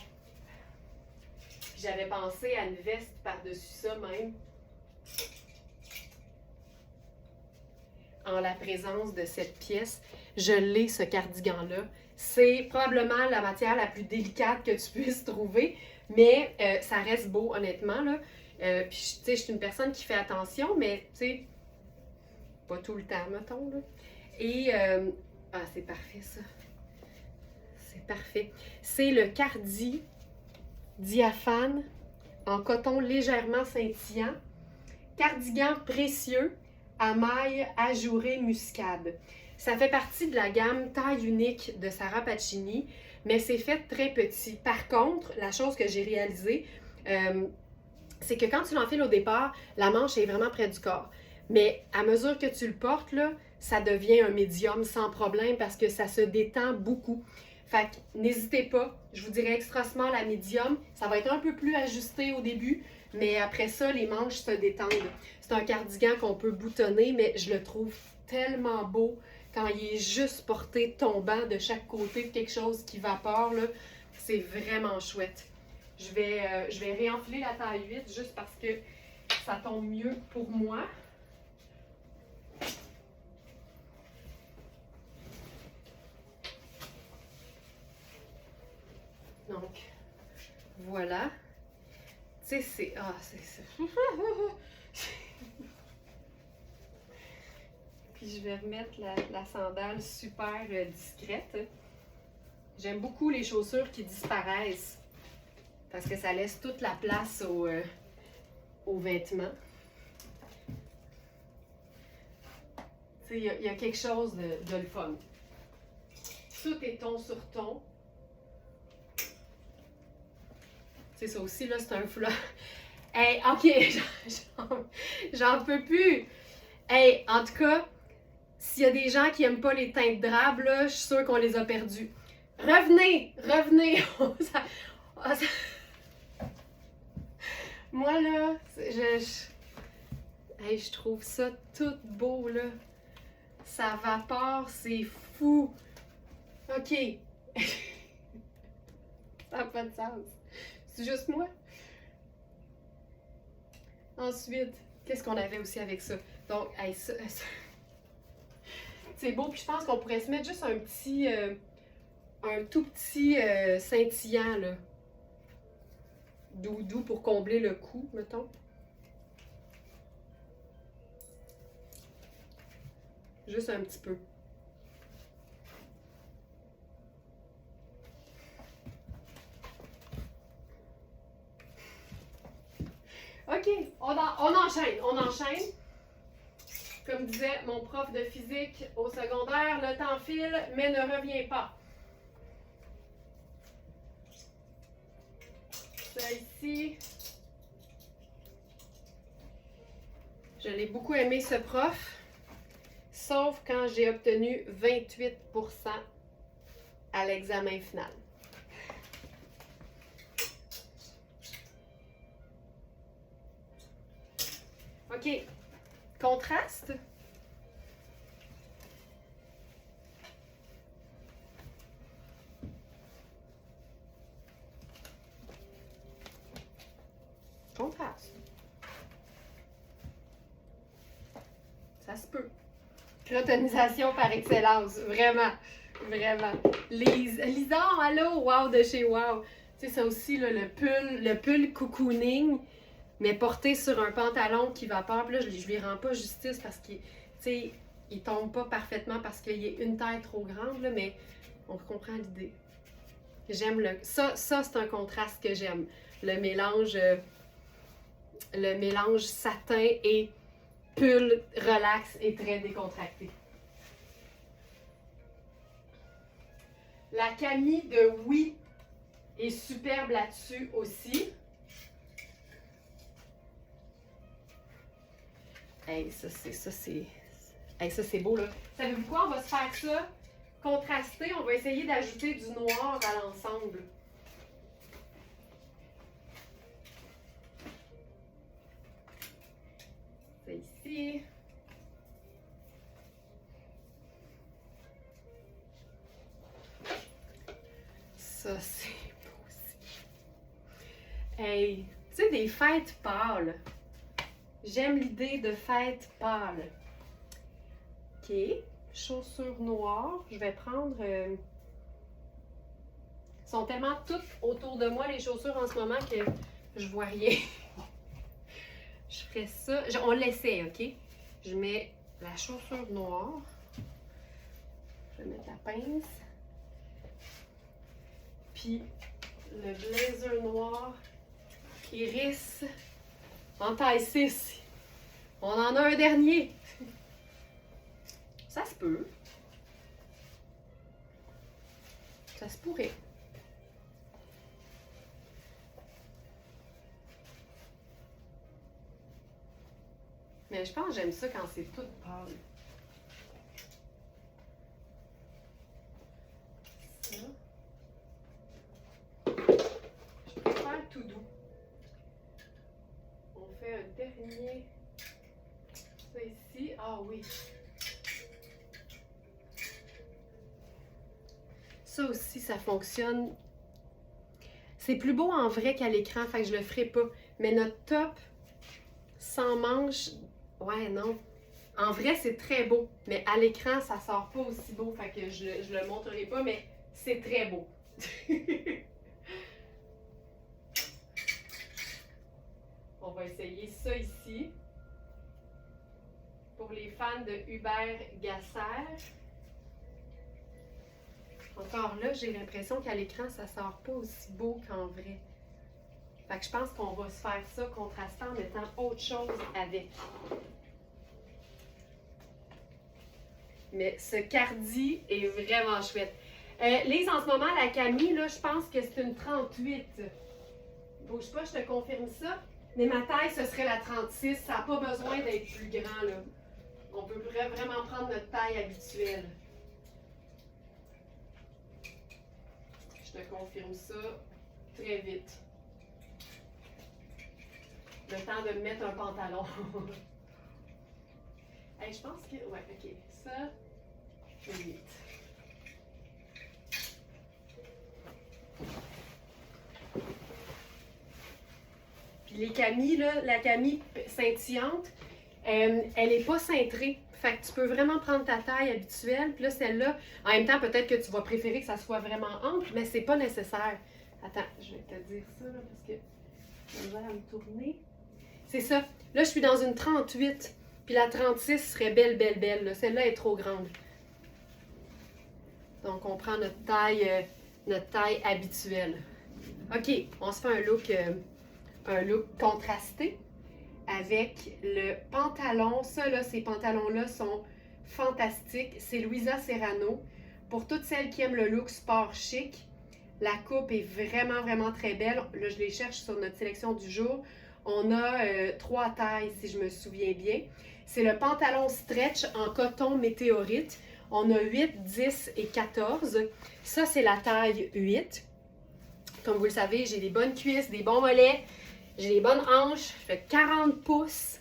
J'avais pensé à une veste par-dessus ça même. En la présence de cette pièce, je l'ai, ce cardigan-là. C'est probablement la matière la plus délicate que tu puisses trouver, mais ça reste beau, honnêtement, là. Puis, tu sais, je suis une personne qui fait attention, mais, tu sais, pas tout le temps, mettons, là. Et, c'est parfait, ça. C'est parfait. C'est le Cardi diaphane en coton légèrement scintillant. Cardigan précieux à maille ajourée muscade. Ça fait partie de la gamme taille unique de Sarah Pacini, mais c'est fait très petit. Par contre, la chose que j'ai réalisée, c'est que quand tu l'enfiles au départ, la manche est vraiment près du corps. Mais à mesure que tu le portes, là, ça devient un médium sans problème parce que ça se détend beaucoup. Fait que n'hésitez pas, je vous dirais extra small à médium. Ça va être un peu plus ajusté au début, mais après ça, les manches se détendent. C'est un cardigan qu'on peut boutonner, mais je le trouve tellement beau quand il est juste porté tombant de chaque côté, quelque chose qui vapore, là. C'est vraiment chouette. Je vais réenfiler la taille 8 juste parce que ça tombe mieux pour moi. Donc, voilà. Tu sais, c'est... Ah, c'est... Puis je vais remettre la sandale super discrète. J'aime beaucoup les chaussures qui disparaissent parce que ça laisse toute la place aux vêtements. Tu sais, il y a quelque chose de le fun. Tout est ton sur ton. Tu sais, ça aussi, là, c'est un foulard. Hey, OK, j'en peux plus. Hey, en tout cas, s'il y a des gens qui n'aiment pas les teintes drabes, là, je suis sûre qu'on les a perdus. Revenez! Moi, là, Hey, je trouve ça tout beau, là. Ça vapore, c'est fou. OK. Ça n'a pas de sens. C'est juste moi. Ensuite, qu'est-ce qu'on avait aussi avec ça? Donc, hey, ça c'est beau. Puis je pense qu'on pourrait se mettre juste un tout petit scintillant, là. Doudou pour combler le cou, mettons. Juste un petit peu. OK, on enchaîne. Comme disait mon prof de physique au secondaire, le temps file, mais ne revient pas. Ça ici. Je l'ai beaucoup aimé ce prof, sauf quand j'ai obtenu 28% à l'examen final. OK. Contraste. Contraste. Ça se peut. Crotonisation par excellence. Vraiment. Vraiment. Lisons, allô, wow de chez Wow. Tu sais, ça aussi, là, le pull cocooning, mais porté sur un pantalon qui vapore. Puis là, je lui rends pas justice parce qu'il, tu sais, il tombe pas parfaitement parce qu'il est une taille trop grande, là, mais on comprend l'idée. J'aime le... Ça c'est un contraste que j'aime. Le mélange satin et pull relax et très décontracté. La Camille de Oui est superbe là-dessus aussi. Hey, ça c'est beau là. Savez-vous quoi? On va se faire ça contrasté. On va essayer d'ajouter du noir à l'ensemble. C'est ici. Ça, c'est beau aussi. Hey, tu sais, des fêtes pâles. J'aime l'idée de fêtes pâles. OK. Chaussures noires. Je vais prendre... Ils sont tellement toutes autour de moi, les chaussures, en ce moment, que je vois rien. Je ferais ça. On l'essaie, OK? Je mets la chaussure noire. Je vais mettre la pince. Puis le blazer noir Iris en taille 6. On en a un dernier. Ça se peut. Ça se pourrait. Mais je pense que j'aime ça quand c'est tout pâle. Ça. Je préfère tout doux. On fait un dernier. Ça ici. Ah oui. Ça aussi, ça fonctionne. C'est plus beau en vrai qu'à l'écran, fait que je le ferai pas. Mais notre top sans manche, ouais, non. En vrai, c'est très beau. Mais à l'écran, ça sort pas aussi beau, fait que je le montrerai pas, mais c'est très beau. On va essayer ça ici. Pour les fans de Hubert Gasser. Encore là, j'ai l'impression qu'à l'écran, ça sort pas aussi beau qu'en vrai. Fait que je pense qu'on va se faire ça contrastant en mettant autre chose avec. Mais ce cardi est vraiment chouette. Lise, en ce moment, la Camille, là, je pense que c'est une 38. Bouge pas, je te confirme ça. Mais ma taille, ce serait la 36. Ça n'a pas besoin d'être plus grand, là. On peut vraiment prendre notre taille habituelle. Je te confirme ça très vite. Le temps de me mettre un pantalon. Hey, je pense que, ouais, ok, ça, 8. Puis les camis, là, la camille scintillante, elle n'est pas cintrée. Fait que tu peux vraiment prendre ta taille habituelle. Puis là, celle-là, en même temps, peut-être que tu vas préférer que ça soit vraiment ample, mais c'est pas nécessaire. Attends, je vais te dire ça, là, parce que je vais me tourner. C'est ça. Là, je suis dans une 38. Puis la 36 serait belle, belle, belle. Celle-là est trop grande. Donc, on prend notre taille habituelle. OK, on se fait un look contrasté avec le pantalon. Ça, là, ces pantalons-là sont fantastiques. C'est Louisa Serrano. Pour toutes celles qui aiment le look sport chic, la coupe est vraiment, vraiment très belle. Là, je les cherche sur notre sélection du jour. On a 3 tailles, si je me souviens bien. C'est le pantalon stretch en coton météorite. On a 8, 10 et 14. Ça, c'est la taille 8. Comme vous le savez, j'ai des bonnes cuisses, des bons mollets. J'ai des bonnes hanches. Je fais 40 pouces.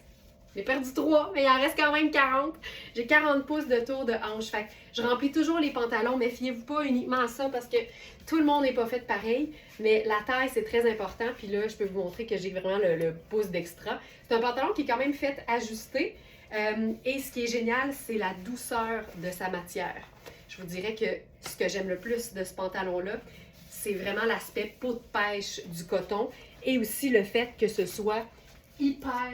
J'ai perdu 3, mais il en reste quand même 40. J'ai 40 pouces de tour de hanche. Fait que je remplis toujours les pantalons, mais fiez-vous pas uniquement à ça parce que tout le monde n'est pas fait pareil. Mais la taille, c'est très important. Puis là, je peux vous montrer que j'ai vraiment le pouce d'extra. C'est un pantalon qui est quand même fait ajuster. Et ce qui est génial, c'est la douceur de sa matière. Je vous dirais que ce que j'aime le plus de ce pantalon-là, c'est vraiment l'aspect peau de pêche du coton et aussi le fait que ce soit hyper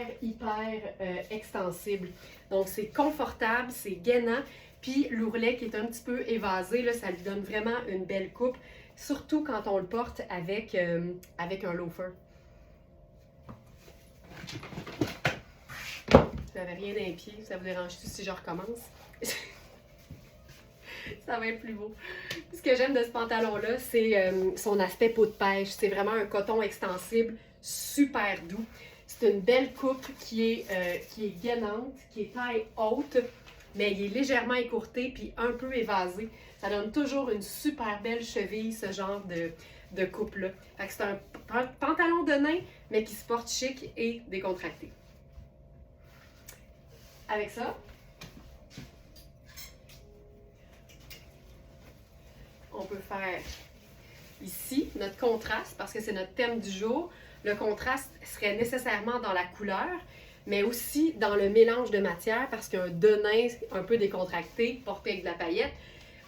extensible. Donc, c'est confortable, c'est gainant. Puis, l'ourlet qui est un petit peu évasé, là, ça lui donne vraiment une belle coupe, surtout quand on le porte avec un loafer. Vous n'avez rien d'un pied, ça vous dérange-tu si je recommence? Ça va être plus beau. Ce que j'aime de ce pantalon-là, c'est son aspect peau de pêche. C'est vraiment un coton extensible, super doux. C'est une belle coupe qui est gainante, qui est taille haute, mais il est légèrement écourté puis un peu évasé. Ça donne toujours une super belle cheville, ce genre de coupe-là. Fait que c'est un pantalon de nain, mais qui se porte chic et décontracté. Avec ça, on peut faire ici notre contraste, parce que c'est notre thème du jour. Le contraste serait nécessairement dans la couleur, mais aussi dans le mélange de matière, parce qu'un denain un peu décontracté, porté avec de la paillette,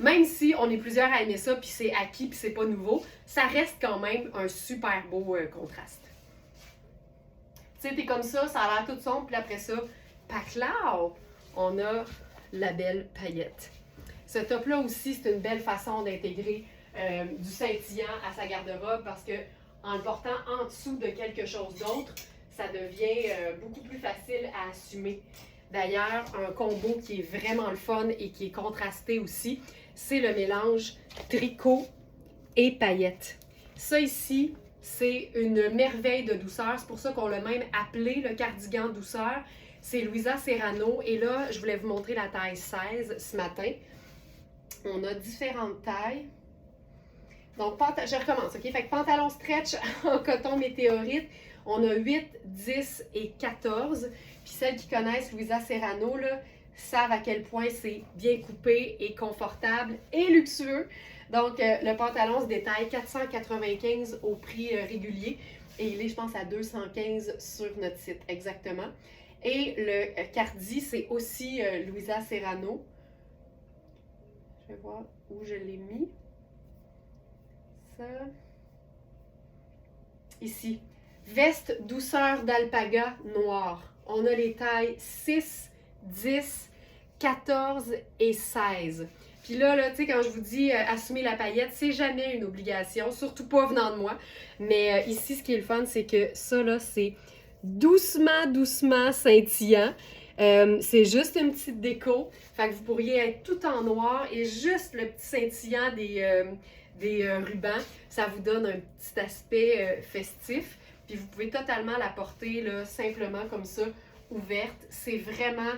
même si on est plusieurs à aimer ça, puis c'est acquis, puis c'est pas nouveau, ça reste quand même un super beau contraste. Tu sais, t'es comme ça a l'air tout sombre, puis après ça, paclao, on a la belle paillette. Ce top-là aussi, c'est une belle façon d'intégrer du scintillant à sa garde-robe parce que en le portant en dessous de quelque chose d'autre, ça devient beaucoup plus facile à assumer. D'ailleurs, un combo qui est vraiment le fun et qui est contrasté aussi, c'est le mélange tricot et paillettes. Ça ici, c'est une merveille de douceur. C'est pour ça qu'on l'a même appelé le cardigan douceur. C'est Louisa Serrano. Et là, je voulais vous montrer la taille 16 ce matin. On a différentes tailles. Donc, je recommence, OK? Fait que pantalon stretch en coton météorite, on a 8, 10 et 14. Puis celles qui connaissent Louisa Serrano, là, savent à quel point c'est bien coupé et confortable et luxueux. Donc, le pantalon se détaille 495 au prix régulier. Et il est, je pense, à 215 sur notre site, exactement. Et le cardi, c'est aussi Louisa Serrano. Je vais voir où je l'ai mis. Ça. Ici. Veste douceur d'alpaga noire. On a les tailles 6, 10, 14 et 16. Puis là tu sais, quand je vous dis assumer la paillette, c'est jamais une obligation, surtout pas venant de moi. Mais ici, ce qui est le fun, c'est que ça, là, c'est doucement scintillant. C'est juste une petite déco. Fait que vous pourriez être tout en noir et juste le petit scintillant des rubans. Ça vous donne un petit aspect festif. Puis vous pouvez totalement la porter là, simplement comme ça, ouverte. C'est vraiment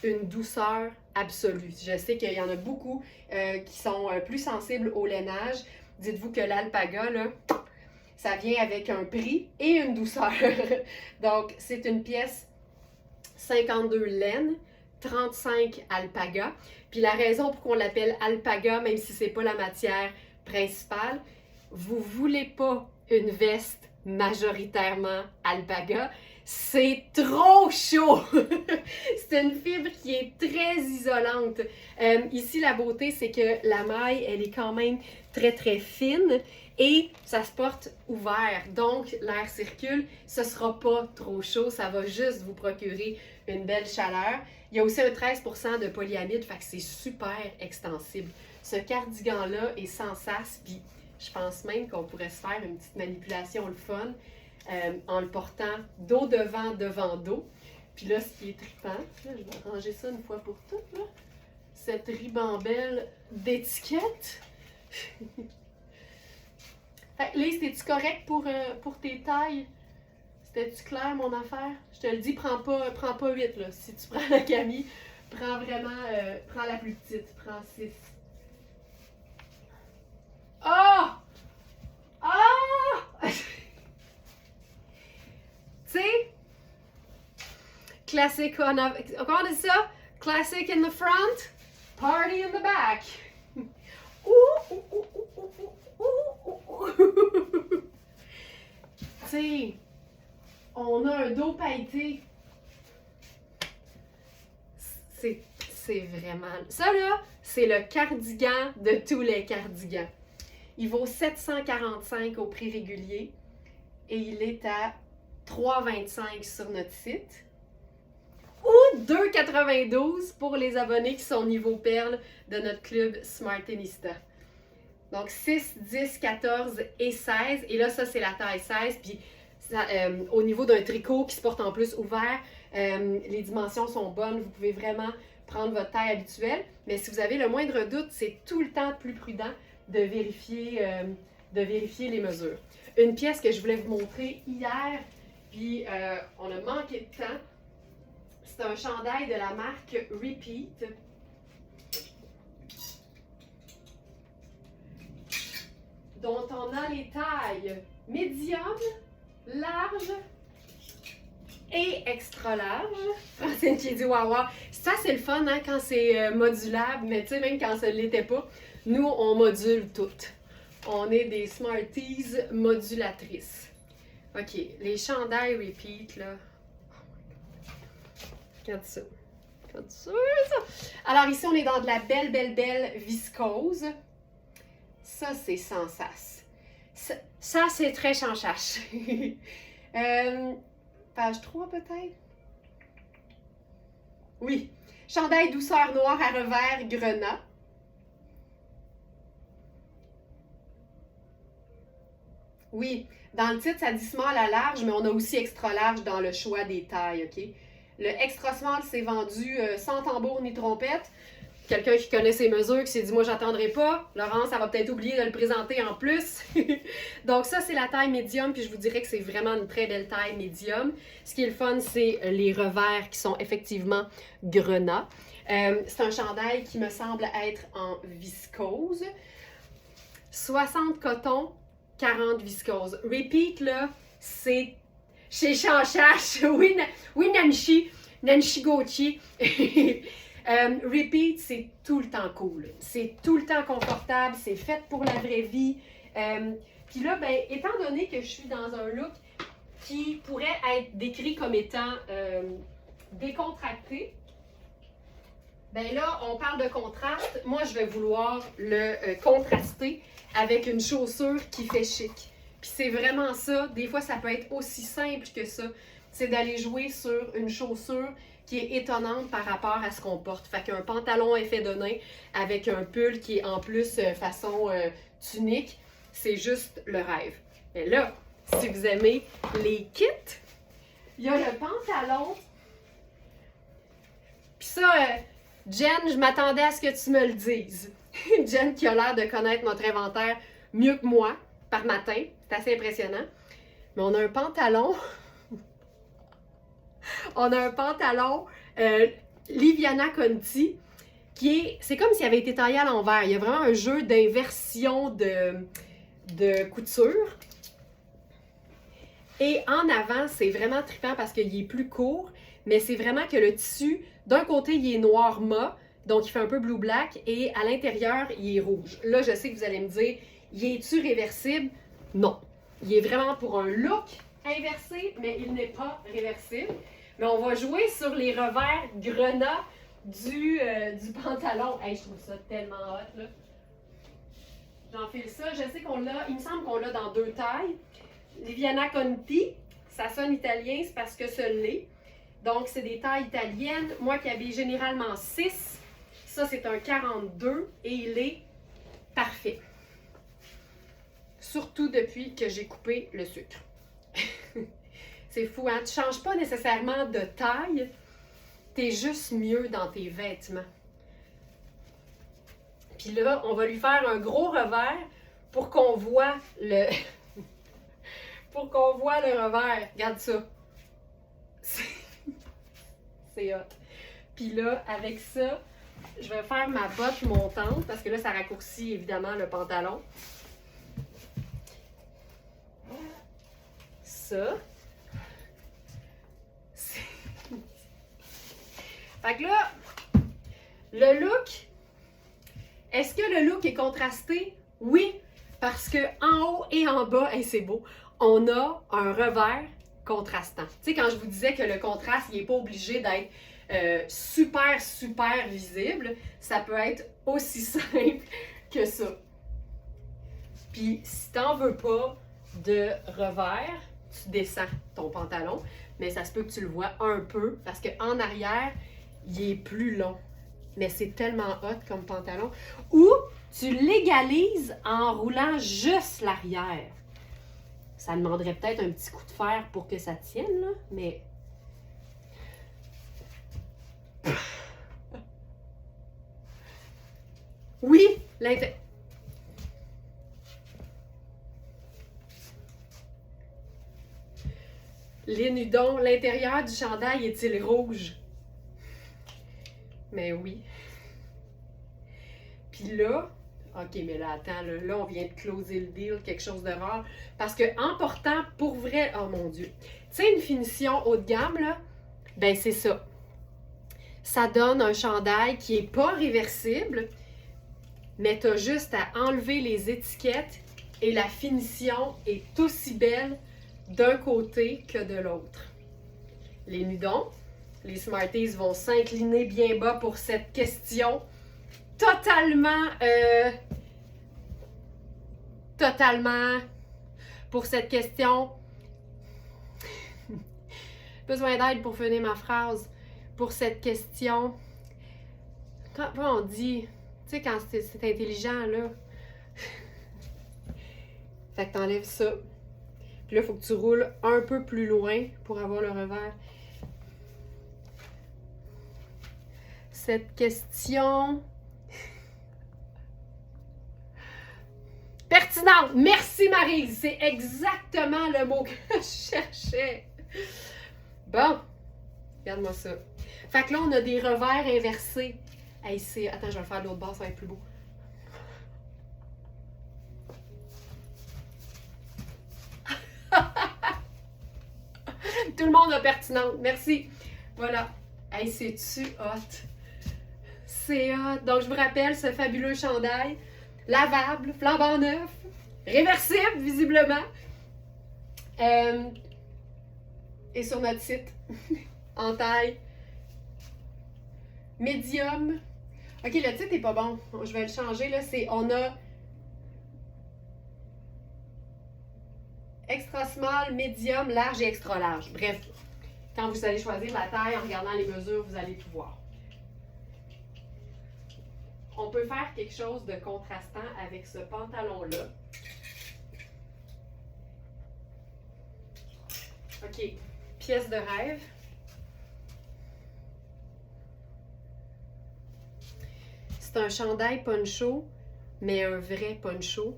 une douceur absolue. Je sais qu'il y en a beaucoup qui sont plus sensibles au lainage. Dites-vous que l'alpaga, là, ça vient avec un prix et une douceur. Donc, c'est une pièce 52 laine, 35 alpaga. Puis la raison pour qu'on l'appelle alpaga, même si c'est pas la matière principale, vous voulez pas une veste majoritairement alpaga, c'est trop chaud! C'est une fibre qui est très isolante. Ici, la beauté, c'est que la maille, elle est quand même très très fine et ça se porte ouvert. Donc, l'air circule, ce sera pas trop chaud, ça va juste vous procurer une belle chaleur. Il y a aussi un 13% de polyamide, fait que c'est super extensible. Ce cardigan-là est sans sas, puis je pense même qu'on pourrait se faire une petite manipulation le fun en le portant dos devant dos. Puis là, ce qui est trippant, là, je vais ranger ça une fois pour toutes, là. Cette ribambelle d'étiquette. Fait que Lise, t'es-tu correct pour tes tailles? C'était-tu clair, mon affaire? Je te le dis, prends pas 8, là. Si tu prends la Camille, prends vraiment, prends la plus petite, prends 6. Ah! Ah! Tu sais, classique, comment on dit ça? Classic in the front, party in the back. Tu sais, on a un dos pailleté. C'est vraiment... Ça, là, c'est le cardigan de tous les cardigans. Il vaut 745 au prix régulier et il est à 3,25 sur notre site. Ou 2,92 pour les abonnés qui sont niveau perle de notre club Smartinista. Donc 6, 10, 14 et 16. Et là, ça, c'est la taille 16. Puis ça, au niveau d'un tricot qui se porte en plus ouvert, les dimensions sont bonnes. Vous pouvez vraiment prendre votre taille habituelle. Mais si vous avez le moindre doute, c'est tout le temps plus prudent de vérifier les mesures. Une pièce que je voulais vous montrer hier, puis on a manqué de temps. C'est un chandail de la marque Repeat. Dont on a les tailles médium, large et extra large. Francine qui dit waouh, waouh. Ça, c'est le fun hein, quand c'est modulable, mais tu sais, même quand ça ne l'était pas, nous, on module tout. On est des Smarties modulatrices. OK, les chandails Repeat, là. Regarde ça. Regarde ça, ça. Alors ici, on est dans de la belle viscose. Ça, c'est sans sas. Ça c'est très chanchache. Page 3 peut-être? Oui. Chandail douceur noire à revers grenat. Oui. Dans le titre, ça dit small à large, mais on a aussi extra large dans le choix des tailles, OK? Le extra small, c'est vendu sans tambour ni trompette. Quelqu'un qui connaît ses mesures, qui s'est dit, moi, j'attendrai pas. Laurence, ça va peut-être oublier de le présenter en plus. Donc ça, c'est la taille médium, puis je vous dirais que c'est vraiment une très belle taille médium. Ce qui est le fun, c'est les revers qui sont effectivement grenat. C'est un chandail qui me semble être en viscose. 60 coton, 40 viscose. Repeat, là, c'est chez Chanchache. Oui, Nancy Gauthier. Repeat, c'est tout le temps cool. C'est tout le temps confortable. C'est fait pour la vraie vie. Puis là, ben, étant donné que je suis dans un look qui pourrait être décrit comme étant décontracté, ben là, on parle de contraste. Moi, je vais vouloir le contraster avec une chaussure qui fait chic. Puis c'est vraiment ça. Des fois, ça peut être aussi simple que ça. C'est d'aller jouer sur une chaussure qui est étonnante par rapport à ce qu'on porte. Fait qu'un pantalon effet de nain avec un pull qui est en plus façon tunique, c'est juste le rêve. Mais là, si vous aimez les kits, il y a le pantalon. Puis ça, Jen, je m'attendais à ce que tu me le dises. Jen qui a l'air de connaître notre inventaire mieux que moi par matin. C'est assez impressionnant. Mais on a un pantalon... On a un pantalon Liviana Conti qui est... C'est comme s'il avait été taillé à l'envers. Il y a vraiment un jeu d'inversion de couture. Et en avant, c'est vraiment trippant parce qu'il est plus court, mais c'est vraiment que le tissu, d'un côté, il est noir mat, donc il fait un peu blue-black, et à l'intérieur, il est rouge. Là, je sais que vous allez me dire, il est-tu réversible? Non. Il est vraiment pour un look inversé, mais il n'est pas réversible. Mais on va jouer sur les revers grenat du pantalon. Hey, je trouve ça tellement hot, là. J'enfile ça. Je sais qu'on l'a, il me semble qu'on l'a dans 2 tailles. Liviana Conti, ça sonne italien, c'est parce que ça l'est. Donc, c'est des tailles italiennes. Moi qui habille généralement 6, ça c'est un 42 et il est parfait. Surtout depuis que j'ai coupé le sucre. C'est fou, hein? Tu ne changes pas nécessairement de taille, tu es juste mieux dans tes vêtements. Puis là, on va lui faire un gros revers pour qu'on voit le... pour qu'on voit le revers. Regarde ça. C'est hot. Puis là, avec ça, je vais faire ma botte montante parce que là, ça raccourcit évidemment le pantalon. Ça. Fait que là, le look, est-ce que le look est contrasté? Oui, parce que en haut et en bas, hey, c'est beau, on a un revers contrastant. Tu sais, quand je vous disais que le contraste, il n'est pas obligé d'être super, super visible, ça peut être aussi simple que ça. Puis, si tu n'en veux pas de revers, tu descends ton pantalon, mais ça se peut que tu le vois un peu, parce qu'en arrière, il est plus long. Mais c'est tellement hot comme pantalon. Ou tu l'égalises en roulant juste l'arrière. Ça demanderait peut-être un petit coup de fer pour que ça tienne, là, mais... Oui, Lénudon, l'intérieur du chandail est-il rouge? Mais oui. Puis là, ok, mais là, attends, là, on vient de closer le deal, quelque chose de rare. Parce que en portant, pour vrai, oh mon Dieu, tu sais, une finition haut de gamme, là, ben c'est ça. Ça donne un chandail qui n'est pas réversible, mais tu as juste à enlever les étiquettes et la finition est aussi belle d'un côté que de l'autre. Les nudons, les Smarties vont s'incliner bien bas pour cette question totalement pour cette question. Besoin d'aide pour finir ma phrase. Pour cette question. Comment on dit? Tu sais, quand c'est intelligent, là. Fait que t'enlèves ça. Puis là, il faut que tu roules un peu plus loin pour avoir le revers. Cette question... Pertinente! Merci Maryse! C'est exactement le mot que je cherchais. Bon, regarde-moi ça. Fait que là, on a des revers inversés. Hey, attends, je vais le faire de l'autre bord, ça va être plus beau. Tout le monde a pertinente. Merci. Voilà. Hey, c'est-tu hot? C'est hot. Donc, je vous rappelle ce fabuleux chandail. Lavable, flambant neuf, réversible, visiblement. Et sur notre site, en taille médium. Ok, le titre est pas bon. Je vais le changer. Là, on a extra small, médium, large et extra large. Bref, quand vous allez choisir la taille en regardant les mesures, vous allez tout voir. On peut faire quelque chose de contrastant avec ce pantalon-là. OK, pièce de rêve. C'est un chandail poncho, mais un vrai poncho.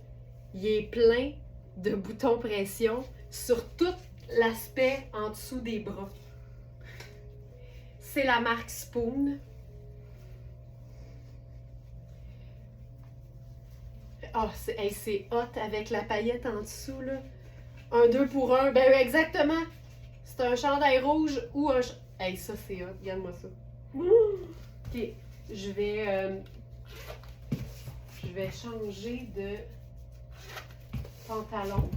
Il est plein de boutons pression sur tout l'aspect en dessous des bras. C'est la marque Spoon. Oh, c'est hot avec la paillette en dessous, là. Un 2 pour 1. Ben exactement. C'est un chandail rouge ou un... Hey, ça, c'est hot. Regarde-moi ça. OK. Je vais changer de pantalon.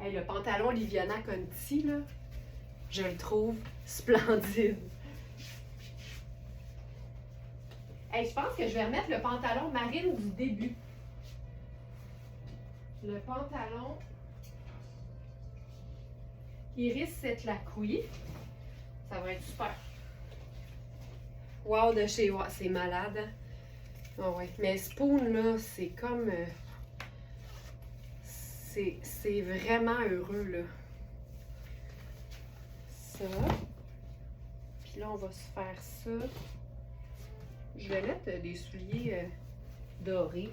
Hey, le pantalon Liviana Conti, là, je le trouve splendide. Hey, je pense que je vais remettre le pantalon marine du début. Le pantalon Iris Setlacqui. Ça va être super. Wow, de chez wow, c'est malade. Hein? Oh ouais. Mais Spoon, là, c'est comme... c'est vraiment heureux, là. Ça. Puis là, on va se faire ça. Je vais mettre des souliers dorés.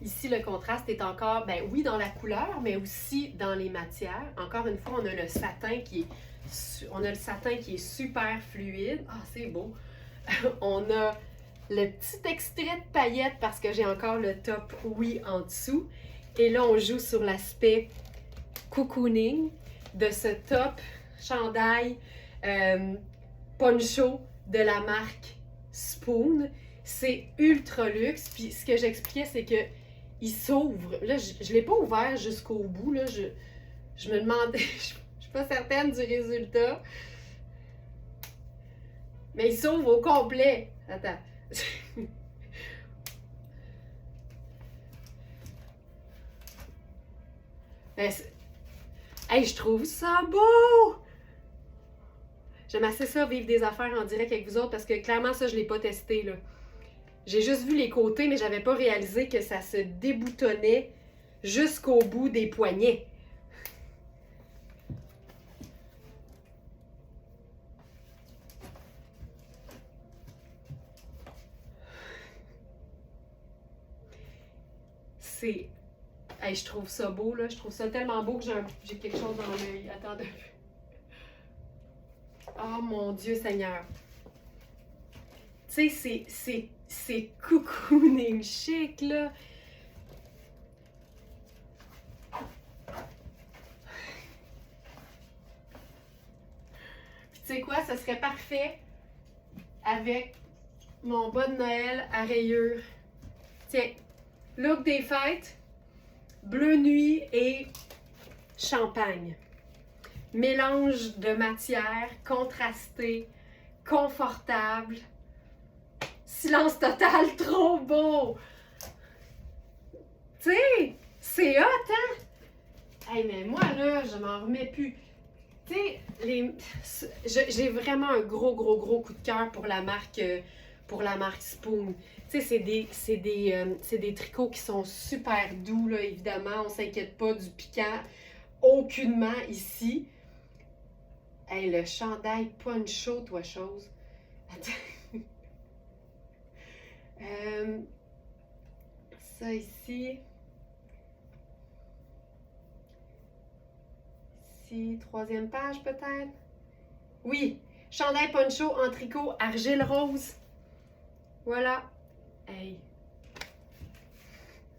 Ici, le contraste est encore, ben oui, dans la couleur, mais aussi dans les matières. Encore une fois, on a le satin qui est super fluide. Ah, c'est beau. On a le petit extrait de paillettes parce que j'ai encore le top oui en dessous. Et là, on joue sur l'aspect cocooning de ce top chandail poncho de la marque Spoon. C'est ultra luxe. Puis ce que j'expliquais, c'est que il s'ouvre. Là, je ne l'ai pas ouvert jusqu'au bout. Là. Je me demandais, je ne suis pas certaine du résultat. Mais il s'ouvre au complet. Attends. Hey, je trouve ça beau! J'aime assez ça, vivre des affaires en direct avec vous autres, parce que clairement, ça, je ne l'ai pas testé, là. J'ai juste vu les côtés, mais j'avais pas réalisé que ça se déboutonnait jusqu'au bout des poignets. C'est... Hey, je trouve ça beau, là. Je trouve ça tellement beau que j'ai quelque chose dans l'œil. Attendez. Oh mon Dieu Seigneur. Tu sais, c'est cocooning chic, là. Puis tu sais quoi, ça serait parfait avec mon bas de Noël à rayures. Tiens, look des fêtes, bleu nuit et champagne. Mélange de matières, contrasté, confortable. Silence total, trop beau! Tu sais, c'est hot, hein? Hey, mais moi, là, je m'en remets plus. Tu sais, j'ai vraiment un gros coup de cœur pour la marque Spoon. Tu sais, c'est des tricots qui sont super doux, là, évidemment. On s'inquiète pas du piquant aucunement ici. Hey, le chandail poncho, toi, chose. Attends. Ça ici. Ici, troisième page peut-être. Oui, chandail poncho en tricot argile rose. Voilà. Hey.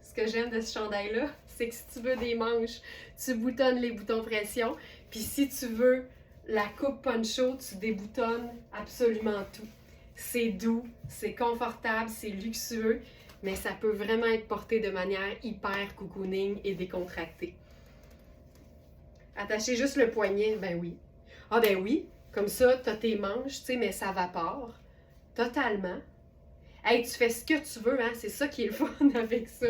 Ce que j'aime de ce chandail-là, c'est que si tu veux des manches, tu boutonnes les boutons pression. Puis si tu veux la coupe poncho, tu déboutonnes absolument tout. C'est doux, c'est confortable, c'est luxueux, mais ça peut vraiment être porté de manière hyper cocooning et décontractée. Attacher juste le poignet, ben oui. Ah ben oui, comme ça, t'as tes manches, tu sais, mais ça vapore. Totalement. Hey, tu fais ce que tu veux, hein, c'est ça qui est le fun avec ça.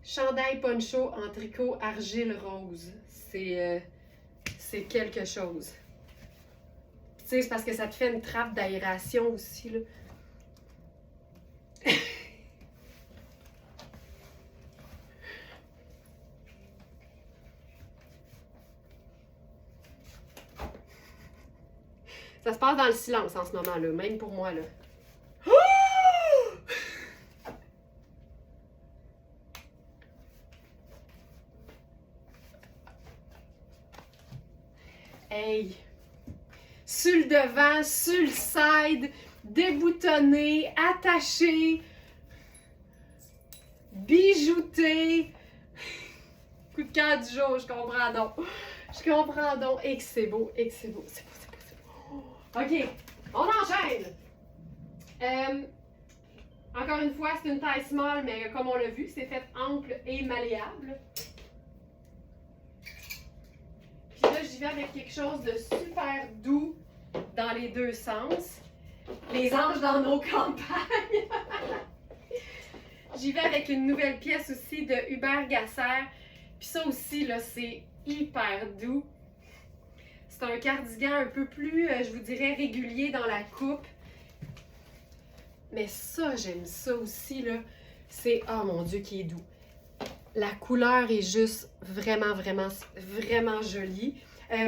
Chandail poncho en tricot argile rose. C'est quelque chose. Tu sais, c'est parce que ça te fait une trappe d'aération aussi, là. Ça se passe dans le silence en ce moment-là, même pour moi, là. Hey! Sur le devant, sur le side, déboutonné, attaché, bijouté. coup de cœur du jour, je comprends donc. Je comprends donc. Et que c'est beau, et que c'est beau. C'est beau, c'est beau, c'est beau. OK, on enchaîne. Encore une fois, c'est une taille small, mais comme on l'a vu, c'est fait ample et malléable. Puis là, j'y vais avec quelque chose de super doux dans les deux sens. Les anges dans nos campagnes. J'y vais avec une nouvelle pièce aussi de Hubert Gasser. Puis ça aussi, là, c'est hyper doux. C'est un cardigan un peu plus, je vous dirais, régulier dans la coupe. Mais ça, j'aime ça aussi, là. C'est, oh mon Dieu, qui est doux. La couleur est juste vraiment, vraiment, vraiment jolie.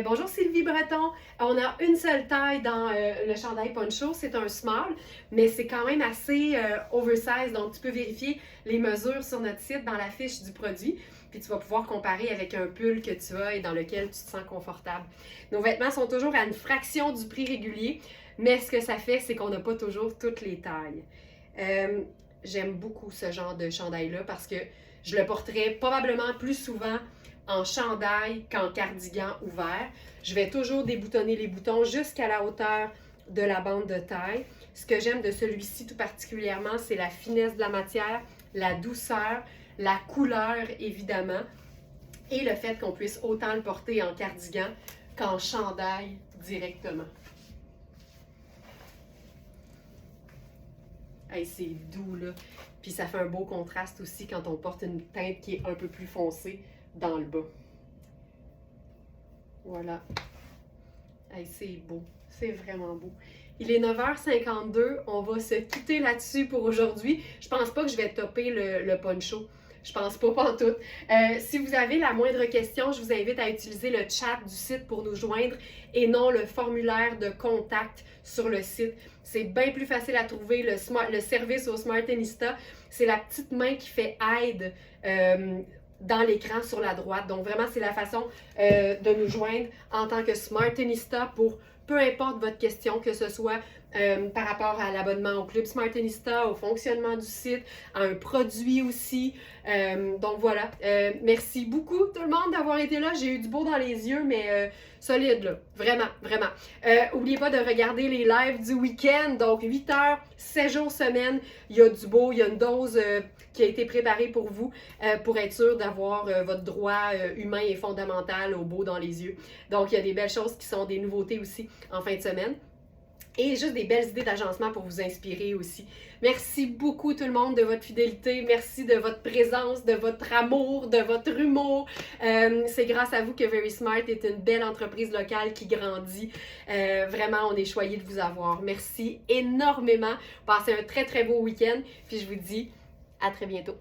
Bonjour Sylvie Breton. On a une seule taille dans le chandail poncho. C'est un small, mais c'est quand même assez oversize. Donc, tu peux vérifier les mesures sur notre site dans la fiche du produit. Puis, tu vas pouvoir comparer avec un pull que tu as et dans lequel tu te sens confortable. Nos vêtements sont toujours à une fraction du prix régulier. Mais ce que ça fait, c'est qu'on n'a pas toujours toutes les tailles. J'aime beaucoup ce genre de chandail-là parce que je le porterai probablement plus souvent en chandail qu'en cardigan ouvert. Je vais toujours déboutonner les boutons jusqu'à la hauteur de la bande de taille. Ce que j'aime de celui-ci tout particulièrement, c'est la finesse de la matière, la douceur, la couleur évidemment, et le fait qu'on puisse autant le porter en cardigan qu'en chandail directement. Hey, c'est doux, là. Puis ça fait un beau contraste aussi quand on porte une teinte qui est un peu plus foncée dans le bas. Voilà. Hey, c'est beau. C'est vraiment beau. Il est 9h52. On va se quitter là-dessus pour aujourd'hui. Je pense pas que je vais topper le poncho. Je pense pas pantoute. Si vous avez la moindre question, je vous invite à utiliser le chat du site pour nous joindre et non le formulaire de contact sur le site. C'est bien plus facile à trouver. Le service au Smartenista, c'est la petite main qui fait aide dans l'écran sur la droite. Donc vraiment, c'est la façon de nous joindre en tant que Smartenista pour peu importe votre question, que ce soit par rapport à l'abonnement au Club Smartenista, au fonctionnement du site, à un produit aussi. Donc voilà, merci beaucoup tout le monde d'avoir été là. J'ai eu du beau dans les yeux, mais solide là, vraiment, vraiment. N'oubliez pas de regarder les lives du week-end, donc 8 heures, 7 jours semaine. Il y a du beau, il y a une dose qui a été préparée pour vous pour être sûr d'avoir votre droit humain et fondamental au beau dans les yeux. Donc il y a des belles choses qui sont des nouveautés aussi en fin de semaine. Et juste des belles idées d'agencement pour vous inspirer aussi. Merci beaucoup tout le monde de votre fidélité. Merci de votre présence, de votre amour, de votre humour. C'est grâce à vous que Very Smart est une belle entreprise locale qui grandit. Vraiment, on est choyés de vous avoir. Merci énormément. Passez un très, très beau week-end. Puis je vous dis à très bientôt.